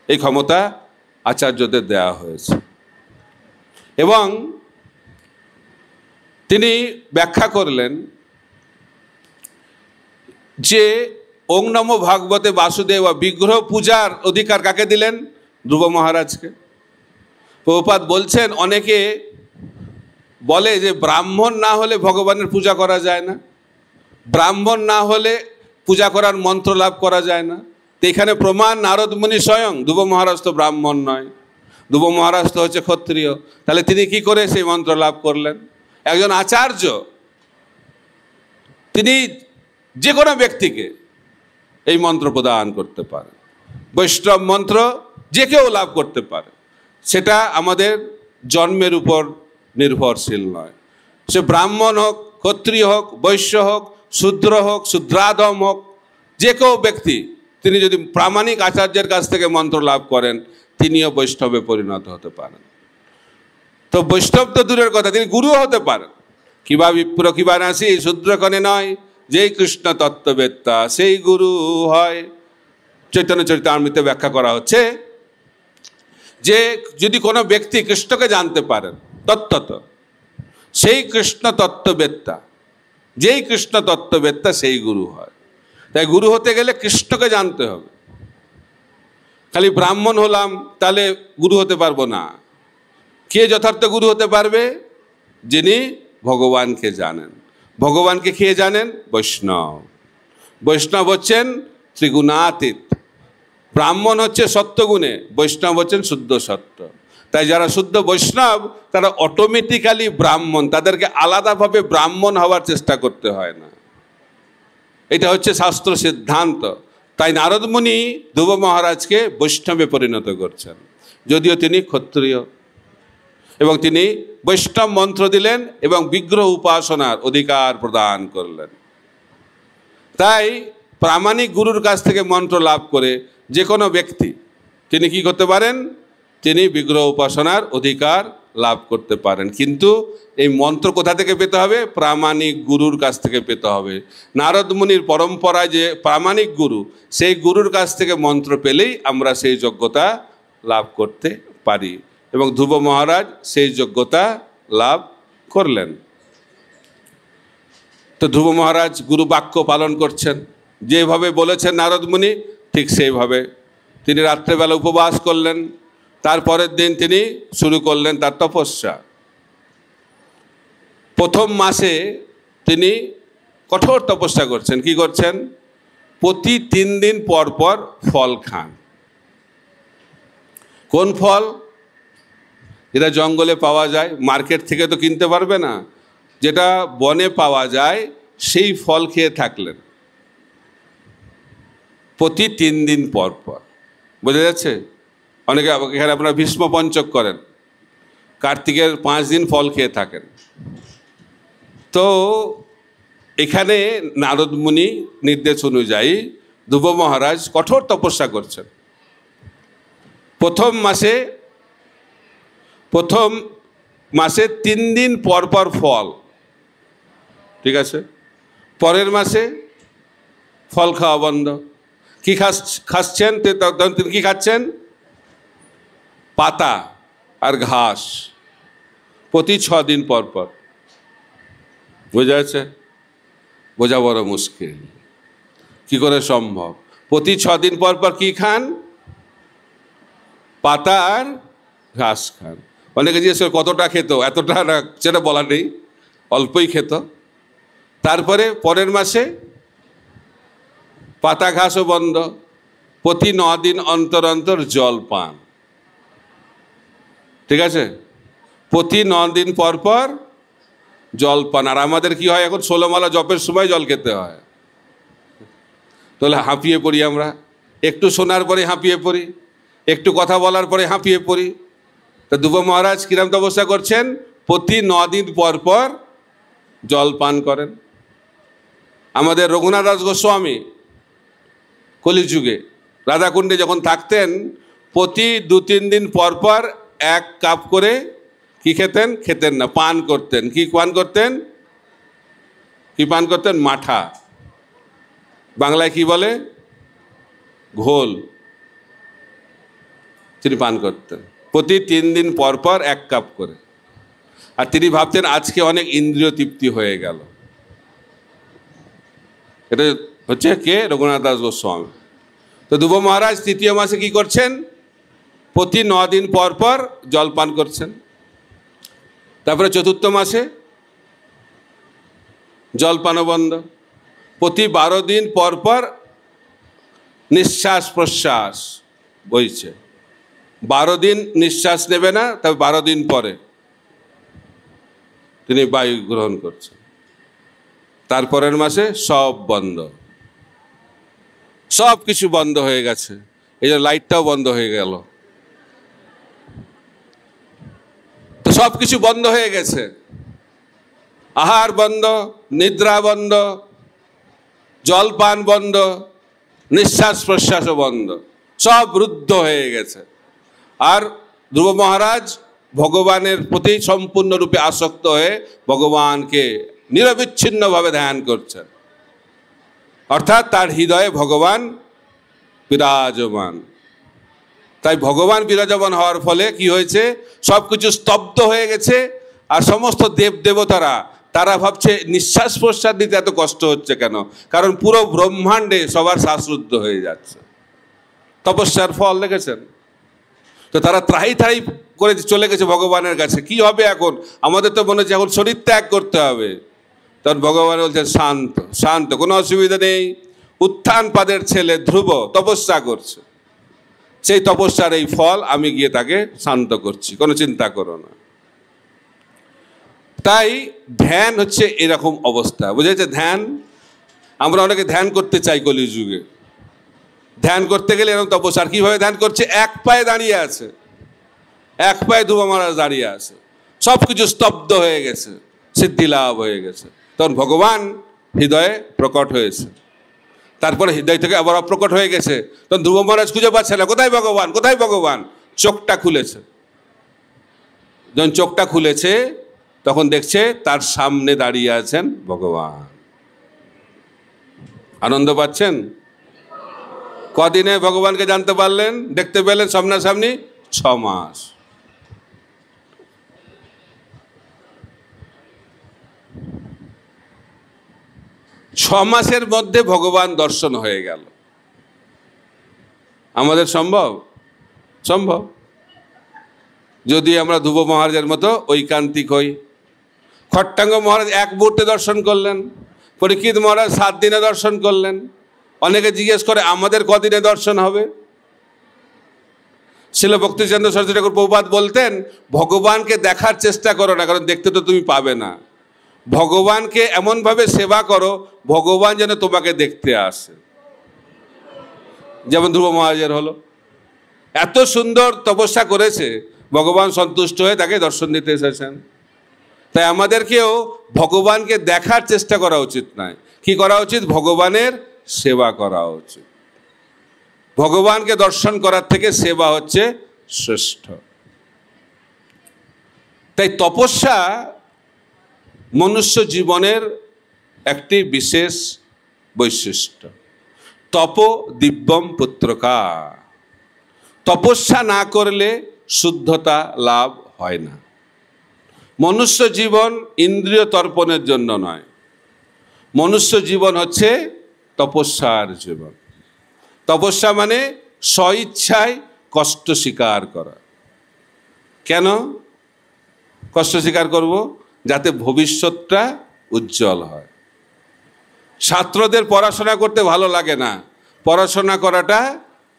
এই ক্ষমতা আচার্যদের দেওয়া হয়েছে। এবং তিনি ব্যাখ্যা করলেন যে ওং নমো ভাগবতে বাসুদেব বিগ্রহ পূজার অধিকার কাকে দিলেন? ধ্রুব মহারাজকে। প্রভুপাদ বলছেন, অনেকে বলে যে ব্রাহ্মণ না হলে ভগবানের পূজা করা যায় না, ব্রাহ্মণ না হলে পূজা করার মন্ত্র লাভ করা যায় না। তো এখানে প্রমাণ নারদ মুনি স্বয়ং। ধ্রুব মহারাজ তো ব্রাহ্মণ নয়, ধ্রুব মহারাজ তো হচ্ছে ক্ষত্রিয়, তাহলে তিনি কি করে সেই মন্ত্র লাভ করলেন? একজন আচার্য তিনি যে কোনো ব্যক্তিকে এই মন্ত্র প্রদান করতে পারেন। বৈষ্ণব মন্ত্র যে কেউ লাভ করতে পারে, সেটা আমাদের জন্মের উপর নির্ভরশীল নয়। সে ব্রাহ্মণ হোক, ক্ষত্রিয় হোক, বৈশ্য হোক, শূদ্র হোক, শূদ্রাধম হোক, যে কেউ ব্যক্তি তিনি যদি প্রামাণিক আচার্যের কাছ থেকে মন্ত্র লাভ করেন, তিনিও বৈষ্ণবে পরিণত হতে পারেন। তো বৈষ্ণব তো দূরের কথা, তিনি গুরুও হতে পারেন। কিবা বিপ্র কিবা নাসি শূদ্রকণে নয়, যেই কৃষ্ণ তত্ত্ববেত্তা সেই গুরু হয়। চৈতন্য চরিতামৃতে ব্যাখ্যা করা হচ্ছে যে যদি কোনো ব্যক্তি কৃষ্ণকে জানতে পারেন তত্ত্বত, সেই কৃষ্ণ তত্ত্ববেত্তা, যেই কৃষ্ণ তত্ত্ববেত্তা সেই গুরু হয়। তাই গুরু হতে গেলে কৃষ্ণকে জানতে হবে। খালি ব্রাহ্মণ হলাম তাহলে গুরু হতে পারবো না। কে যথার্থ গুরু হতে পারবে? যিনি ভগবানকে জানেন। ভগবানকে কে জানেন? বৈষ্ণব। বৈষ্ণব হচ্ছেন ত্রিগুণাতীত। ব্রাহ্মণ হচ্ছে সত্যগুণে, বৈষ্ণব হচ্ছেন শুদ্ধ সত্য। তাই যারা শুদ্ধ বৈষ্ণব তারা অটোমেটিক্যালি ব্রাহ্মণ, তাদেরকে আলাদাভাবে ব্রাহ্মণ হওয়ার চেষ্টা করতে হয় না। এটা হচ্ছে শাস্ত্র সিদ্ধান্ত। তাই নারদ মুনি ধ্রুব মহারাজকে বৈষ্ণবে পরিণত করছেন, যদিও তিনি ক্ষত্রিয়, এবং তিনি বৈষ্ণব মন্ত্র দিলেন এবং বিগ্রহ উপাসনার অধিকার প্রদান করলেন। তাই প্রামাণিক গুরুর কাছ থেকে মন্ত্র লাভ করে যে কোনো ব্যক্তি তিনি কি করতে পারেন? তিনি বিগ্রহ উপাসনার অধিকার লাভ করতে পারেন। কিন্তু এই মন্ত্র কোথা থেকে পেতে হবে? প্রামাণিক গুরুর কাছ থেকে পেতে হবে। নারদ মুনির পরম্পরায় যে প্রামাণিক গুরু, সেই গুরুর কাছ থেকে মন্ত্র পেলেই আমরা সেই যোগ্যতা লাভ করতে পারি, এবং ধ্রুব মহারাজ সেই যোগ্যতা লাভ করলেন। তো ধ্রুব মহারাজ গুরু বাক্য পালন করছেন, যেভাবে বলেছেন নারদ মুনি ঠিক সেইভাবে তিনি রাত্রেবেলা উপবাস করলেন। তারপরের দিন তিনি শুরু করলেন তার তপস্যা। প্রথম মাসে তিনি কঠোর তপস্যা করছেন। কি করছেন? প্রতি 3 দিন পর পর ফল খান। কোন ফল? যেটা জঙ্গলে পাওয়া যায়, মার্কেট থেকে তো কিনতে পারবে না, যেটা বনে পাওয়া যায় সেই ফল খেয়ে থাকলেন প্রতি 3 দিন পর পর। বোঝা যাচ্ছে? অনেকে এখানে আপনারা ভীষ্ম পঞ্চক করেন, কার্তিকের 5 দিন ফল খেয়ে থাকেন। তো এখানে নারদ মুনি নির্দেশ অনুযায়ী ধ্রুব মহারাজ কঠোর তপস্যা করছেন। প্রথম মাসে 3 দিন পর পর ফল, ঠিক আছে। পরের মাসে ফল খাওয়া বন্ধ। কি খাচ্ছেন? তিনি কি খাচ্ছেন? পাতা আর ঘাস প্রতি 6 দিন পর পর। বোঝা যাচ্ছে? বোঝা বড় মুশকিল। কি করে সম্ভব? প্রতি 6 দিন পর পর কি খান? পাতা আর ঘাস খান। অনেকে জিজ্ঞেস করে কতটা খেত? এতটা না, সেটা বলা নেই, অল্পই খেত। তারপরে পরের মাসে পাতা ঘাসও বন্ধ, প্রতি 9 দিন অন্তর অন্তর জল পান। ঠিক আছে? প্রতি 9 দিন পর পর জল পান। আর আমাদের কি হয়, এখন 16 মালা জপের সময় জল খেতে হয়। তাহলে হাঁপিয়ে পড়ি আমরা, একটু শোনার পরে হাঁপিয়ে পড়ি, একটু কথা বলার পরে হাঁপিয়ে পড়ি। তা ধ্রুব মহারাজ কিরম তপস্যা করছেন? প্রতি 9 দিন পর পর জল পান করেন। আমাদের রঘুনাথ দাস গোস্বামী কলিযুগে রাধাকুণ্ডে যখন থাকতেন, প্রতি 2-3 দিন পর পর 1 কাপ করে কি খেতেন? খেতেন না, পান করতেন। কি পান করতেন? কি পান করতেন? মাঠা, বাংলায় কি বলে? ঘোল। তিনি পান করতেন প্রতি 3 দিন পর পর 1 কাপ করে। আর তিনি ভাবতেন আজকে অনেক ইন্দ্রিয় তৃপ্তি হয়ে গেল। এটা হচ্ছে কে? রঘুনাথ দাস গোস্বামী। তো ধ্রুব মহারাজ 3য় মাসে কি করছেন? প্রতি 9 দিন পর পর জল পান করছেন। তারপরে 4র্থ মাসে জলপানও বন্ধ। প্রতি 12 দিন পর পর নিঃশ্বাস প্রশ্বাস বইছে। 12 দিন নিঃশ্বাস নেবে না, তবে 12 দিন পরে তিনি বায়ু গ্রহণ করছেন। তারপরের মাসে সব বন্ধ, সব কিছু বন্ধ হয়ে গেছে। এই যে লাইটটাও বন্ধ হয়ে গেল, তো সব কিছু বন্ধ হয়ে গেছে। আহার বন্ধ, নিদ্রা বন্ধ, জলপান বন্ধ, নিঃশ্বাস প্রশ্বাসও বন্ধ, সব রুদ্ধ হয়ে গেছে। আর ধ্রুব মহারাজ ভগবানের প্রতি সম্পূর্ণরূপে আসক্ত হয়ে ভগবানকে নিরবিচ্ছিন্নভাবে ধ্যান করছেন। অর্থাৎ তার হৃদয়ে ভগবান বিরাজমান। তাই ভগবান বিরাজমান হওয়ার ফলে কি হয়েছে? সব কিছু স্তব্ধ হয়ে গেছে। আর সমস্ত দেব দেবতারা তারা ভাবছে নিঃশ্বাস প্রশ্বাস দিতে এত কষ্ট হচ্ছে কেন? কারণ পুরো ব্রহ্মাণ্ডে সবার শ্বাসরুদ্ধ হয়ে যাচ্ছে। তপস্যার ফল দেখেছেন তো? তারা ত্রাহি ত্রাহি করে চলে গেছে ভগবানের কাছে। কি হবে এখন? আমাদের তো মনে হচ্ছে এখন শরীর ত্যাগ করতে হবে। তখন ভগবান বলছেন শান্ত, শান্ত, কোনো অসুবিধা নেই। উত্থান পাদের ছেলে ধ্রুব তপস্যা করছে, সেই তপস্যার এই ফল আমি গিয়ে তাকে শান্ত করছি, কোনো চিন্তা করো না। তাই ধ্যান হচ্ছে এরকম অবস্থা, বুঝেছে? ধ্যান, আমরা অনেকে ধ্যান করতে চাই কলিযুগে। ধ্যান করতে গেলে এরকম তপস্যা। কিভাবে ধ্যান করছে? 1 পায়ে দাঁড়িয়ে আছে, 1 পায়ে ধ্রুব মহারাজ দাঁড়িয়ে আছে, সব কিছু স্তব্ধ হয়ে গেছে, সিদ্ধি লাভ হয়ে গেছে। তখন ভগবান হৃদয়ে প্রকট হয়েছে। তারপরে হৃদয় থেকে আবার অপ্রকট হয়ে গেছে। তখন ধ্রুব মহারাজ খুঁজে পাচ্ছে না, কোথায় ভগবান, কোথায় ভগবান? চোখটা খুলেছে। যখন চোখটা খুলেছে তখন দেখছে তার সামনে দাঁড়িয়ে আছেন ভগবান। আনন্দ পাচ্ছেন? কদিনে ভগবানকে জানতে পারলেন, দেখতে পেলেন সামনাসামনি? 6 মাস। ছ মাসের মধ্যে ভগবান দর্শন হয়ে গেল। আমাদের সম্ভব? সম্ভব, যদি আমরা ধ্রুব মহারাজের মতো ঐকান্তিক হই। খট্টাঙ্গ মহারাজ 1 মুহূর্তে দর্শন করলেন, পরীক্ষিত মহারাজ 7 দিনে দর্শন করলেন। অনেকে জিজ্ঞেস করে আমাদের কদিনে দর্শন হবে? শিল ভক্তিচন্দ্র সরস্বতী ঠাকুর প্রভুপাদ বলতেন, ভগবানকে দেখার চেষ্টা করো না, কারণ দেখতে তো তুমি পাবে না। ভগবানকে এমনভাবে সেবা করো ভগবান যেন তোমাকে দেখতে আসে। যেমন ধ্রুব মহারাজের হলো, এত সুন্দর তপস্যা করেছে, ভগবান সন্তুষ্ট হয়ে তাকে দর্শন দিতে এসেছেন। তাই আমাদেরকেও ভগবানকে দেখার চেষ্টা করা উচিত নয়। কি করা উচিত? ভগবানের সেবা করা উচিত। ভগবানকে দর্শন করার থেকে সেবা হচ্ছে শ্রেষ্ঠ। তাই তপস্যা মনুষ্য জীবনের একটি বিশেষ বৈশিষ্ট্য। তপ দিব্যম পুত্রকা। তপস্যা না করলে শুদ্ধতা লাভ হয় না। মনুষ্য জীবন ইন্দ্রিয় তর্পণের জন্য নয়, মনুষ্য জীবন হচ্ছে তপস্যার জীবন। তপস্যা মানে স্বইচ্ছায় কষ্ট স্বীকার করা। কেন কষ্ট স্বীকার করব? যাতে ভবিষ্যৎটা উজ্জ্বল হয়। ছাত্রদের পড়াশোনা করতে ভালো লাগে না, পড়াশোনা করাটা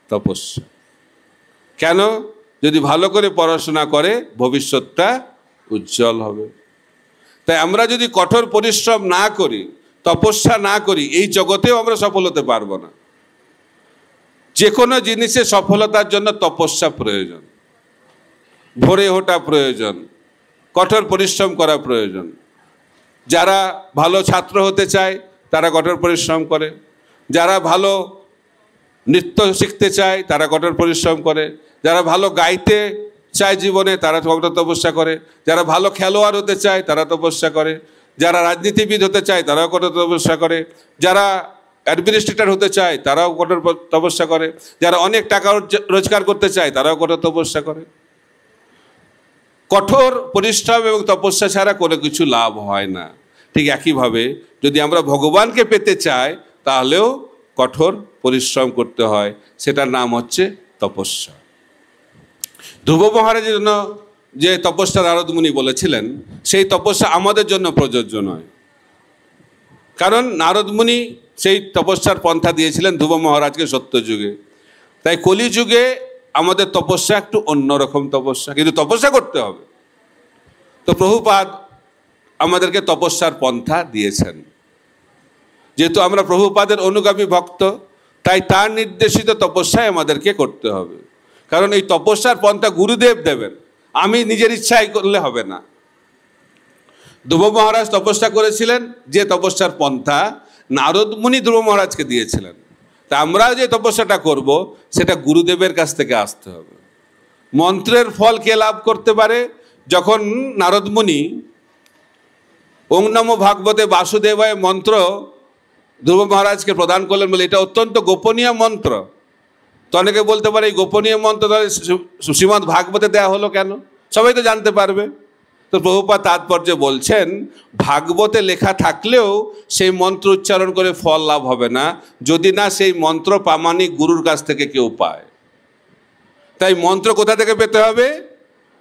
তপস্যা। কেন? যদি ভালো করে পড়াশোনা করে ভবিষ্যৎটা উজ্জ্বল হবে। তাই আমরা যদি কঠোর পরিশ্রম না করি, তপস্যা না করি, এই জগতেও আমরা সফল হতে পারবো না। যে কোনো জিনিসে সফলতার জন্য তপস্যা প্রয়োজন, ভোরে ওঠা প্রয়োজন, কঠোর পরিশ্রম করা প্রয়োজন। যারা ভালো ছাত্র হতে চায় তারা কঠোর পরিশ্রম করে, যারা ভালো নৃত্য শিখতে চায় তারা কঠোর পরিশ্রম করে, যারা ভালো গাইতে চায় জীবনে তারা কঠোর তপস্যা করে, যারা ভালো খেলোয়াড় হতে চায় তারা তপস্যা করে, যারা রাজনীতিবিদ হতে চায় তারাও কঠোর তপস্যা করে, যারা অ্যাডমিনিস্ট্রেটর হতে চায় তারাও কঠোর তপস্যা করে, যারা অনেক টাকা রোজগার করতে চায় তারাও কঠোর তপস্যা করে। কঠোর পরিশ্রম এবং তপস্যা ছাড়া কোনো কিছু লাভ হয় না। ঠিক একইভাবে যদি আমরা ভগবানকে পেতে চাই তাহলেও কঠোর পরিশ্রম করতে হয়, সেটার নাম হচ্ছে তপস্যা। ধ্রুব মহারাজের জন্য যে তপস্যা নারদ মুনি বলেছিলেন সেই তপস্যা আমাদের জন্য প্রযোজ্য নয়, কারণ নারদ মুনি সেই তপস্যার পন্থা দিয়েছিলেন ধ্রুব মহারাজকে সত্যযুগে। তাই কলিযুগে আমাদের তপস্যা একটু অন্যরকম তপস্যা, কিন্তু তপস্যা করতে হবে। তো প্রভুপাদ আমাদেরকে তপস্যার পন্থা দিয়েছেন। যেহেতু আমরা প্রভুপাদের অনুগামী ভক্ত, তাই তার নির্দেশিত তপস্যায় আমাদেরকে করতে হবে। কারণ এই তপস্যার পন্থা গুরুদেব দেবেন, আমি নিজের ইচ্ছায় করলে হবে না। ধ্রুব মহারাজ তপস্যা করেছিলেন, যে তপস্যার পন্থা নারদ মুনি ধ্রুব মহারাজকে দিয়েছিলেন। তা আমরা যে তপস্যাটা করব সেটা গুরুদেবের কাছ থেকে আসতে হবে। মন্ত্রের ফল কে লাভ করতে পারে? যখন নারদ মুনি ওং নমো ভাগবতে বাসুদেবায় মন্ত্র ধ্রুব মহারাজকে প্রদান করলেন, বলে এটা অত্যন্ত গোপনীয় মন্ত্র। তো অনেকে বলতে পারে এই গোপনীয় মন্ত্র তাহলে শ্রীমদ্ ভাগবতে দেওয়া হলো কেন? সবাই তো জানতে পারবে। তো প্রভুপাদ তাৎপর্যে বলছেন, ভাগবতে লেখা থাকলেও সেই মন্ত্র উচ্চারণ করে ফল লাভ হবে না যদি না সেই মন্ত্র প্রামাণিক গুরুর কাছ থেকে কেউ পায়। তাই মন্ত্র কোথা থেকে পেতে হবে?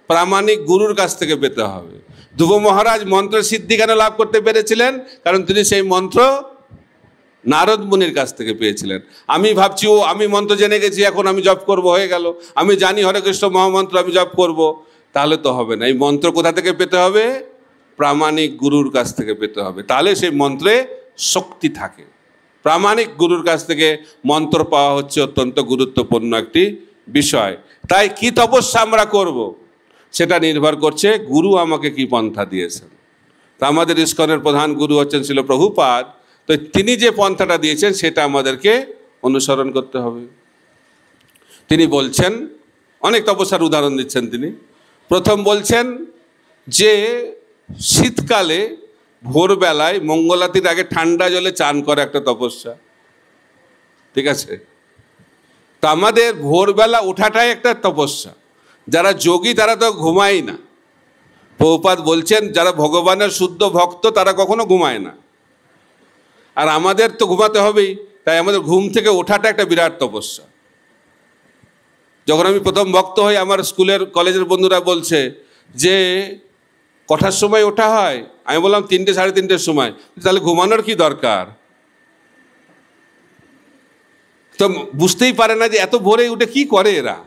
প্রামাণিক গুরুর কাছ থেকে পেতে হবে। ধ্রুব মহারাজ মন্ত্রের সিদ্ধি কেন লাভ করতে পেরেছিলেন? কারণ তিনি সেই মন্ত্র নারদ মুনির কাছ থেকে পেয়েছিলেন। আমি ভাবছি আমি মন্ত্র জেনে গেছি, এখন আমি জপ করব, হয়ে গেল, আমি জানি হরে কৃষ্ণ মহামন্ত্র, আমি জপ করব, তাহলে তো হবে না। এই মন্ত্র কোথা থেকে পেতে হবে? প্রামাণিক গুরুর কাছ থেকে পেতে হবে, তাহলে সেই মন্ত্রে শক্তি থাকে। প্রামাণিক গুরুর কাছ থেকে মন্ত্র পাওয়া হচ্ছে অত্যন্ত গুরুত্বপূর্ণ একটি বিষয়। তাই কি তপস্যা আমরা করব সেটা নির্ভর করছে গুরু আমাকে কি পন্থা দিয়েছেন। তা আমাদের ইস্কনের প্রধান গুরু হচ্ছেন ছিল প্রভুপাদ। তো তিনি যে পন্থাটা দিয়েছেন সেটা আমাদেরকে অনুসরণ করতে হবে। তিনি বলছেন, অনেক তপস্যার উদাহরণ দিচ্ছেন তিনি। প্রথম বলছেন যে শীতকালে ভোরবেলায় মঙ্গলাতির আগে ঠান্ডা জলে চান করা একটা তপস্যা, ঠিক আছে? তো আমাদের ভোরবেলা ওঠাটাই একটা তপস্যা। যারা যোগী তারা তো ঘুমায় না। প্রভুপাদ বলছেন যারা ভগবানের শুদ্ধ ভক্ত তারা কখনো ঘুমায় না, আর আমাদের তো ঘুমাতে হবেই। তাই আমাদের ঘুম থেকে ওঠাটা একটা বিরাট তপস্যা। যখন আমি প্রথম ভক্ত হই, আমার স্কুলের কলেজের বন্ধুরা বলছে যে কটার সময় ওঠা হয়? আমি বললাম 3টে সাড়ে 3টের সময়। তাহলে ঘুমানোর কি দরকার? তো বুঝতেই পারে না যে এত ভোরে উঠে কি করে এরা।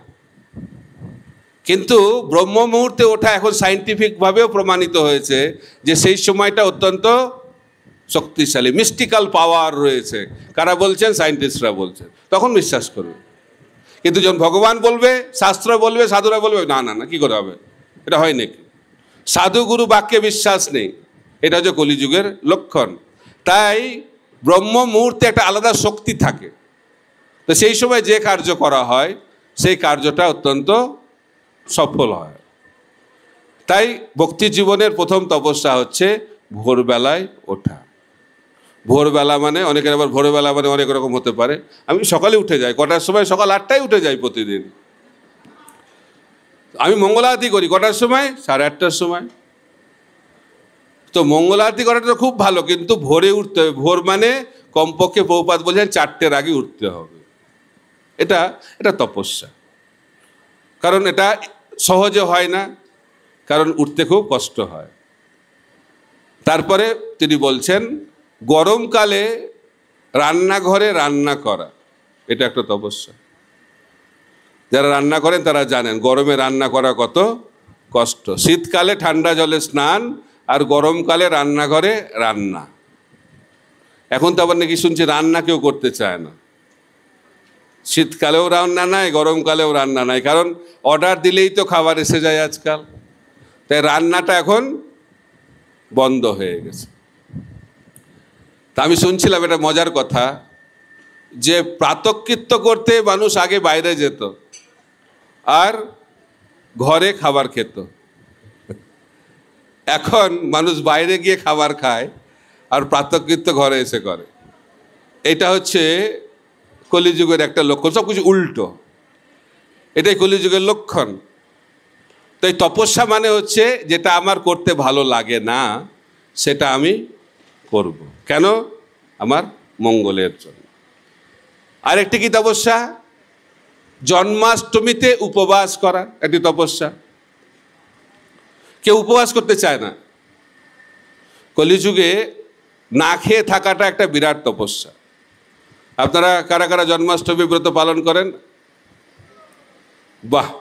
কিন্তু ব্রহ্ম মুহূর্তে ওঠা এখন সায়েন্টিফিকভাবেও প্রমাণিত হয়েছে যে সেই সময়টা অত্যন্ত শক্তিশালী, মিস্টিক্যাল পাওয়ার রয়েছে। কারা বলছেন? সায়েন্টিস্টরা বলছেন। তখন বিশ্বাস করবে। কিন্তু যখন ভগবান বলবে, শাস্ত্র বলবে, সাধুরা বলবে না না না, কী করে হবে, এটা হয় নাকি? সাধু গুরু বাক্যে বিশ্বাস নেই, এটা হচ্ছে কলিযুগের লক্ষণ। তাই ব্রহ্ম মুহূর্তে একটা আলাদা শক্তি থাকে। তো সেই সময় যে কার্য করা হয় সেই কার্যটা অত্যন্ত সফল হয়। তাই ভক্তি জীবনের প্রথম তপস্যা হচ্ছে ভোরবেলায় ওঠা। ভোরবেলা মানে অনেকের আবার ভোরবেলা মানে অনেক রকম হতে পারে। আমি সকালে উঠে যাই, কটার সময়? সকাল 8টায় উঠে যাই প্রতিদিন। আমি মঙ্গল আরতি করি কটার সময়? 8:30টার সময়। তো মঙ্গল আরতি করাটা তো খুব ভালো, কিন্তু ভোরে উঠতে হবে। ভোর মানে কমপক্ষে প্রভুপাদ বলছেন 4টের আগে উঠতে হবে। এটা তপস্যা। কারণ এটা সহজে হয় না, কারণ উঠতে খুব কষ্ট হয়। তারপরে তিনি বলছেন গরমকালে রান্নাঘরে রান্না করা, এটা একটা তপস্যা। যারা রান্না করেন তারা জানেন গরমে রান্না করা কত কষ্ট। শীতকালে ঠান্ডা জলে স্নান, আর গরমকালে রান্নাঘরে রান্না। এখন তো আবার নাকি শুনছি রান্না কেউ করতে চায় না। শীতকালেও রান্না নাই, গরমকালেও রান্না নাই, কারণ অর্ডার দিলেই তো খাবার এসে যায় আজকাল। তাই রান্নাটা এখন বন্ধ হয়ে গেছে। তা আমি শুনছিলাম এটা মজার কথা, যে প্রাতঃকৃত্য করতে মানুষ আগে বাইরে যেত আর ঘরে খাবার খেত। এখন মানুষ বাইরে গিয়ে খাবার খায় আর প্রাতঃকৃত্য ঘরে এসে করে। এটা হচ্ছে কলিযুগের একটা লক্ষণ। সব কিছু উল্টো, এটাই কলিযুগের লক্ষণ। তাই তপস্যা মানে হচ্ছে যেটা আমার করতে ভালো লাগে না সেটা আমি করব। কেন? আমার মঙ্গলের জন্য। আরেকটি কি তপস্যা? জন্মাষ্টমীতে উপবাস করা একটি তপস্যা। কেউ উপবাস করতে চায় না। কলিযুগে না খেয়ে থাকাটা একটা বিরাট তপস্যা। আপনারা কারা কারা জন্মাষ্টমী ব্রত পালন করেন? বাহ,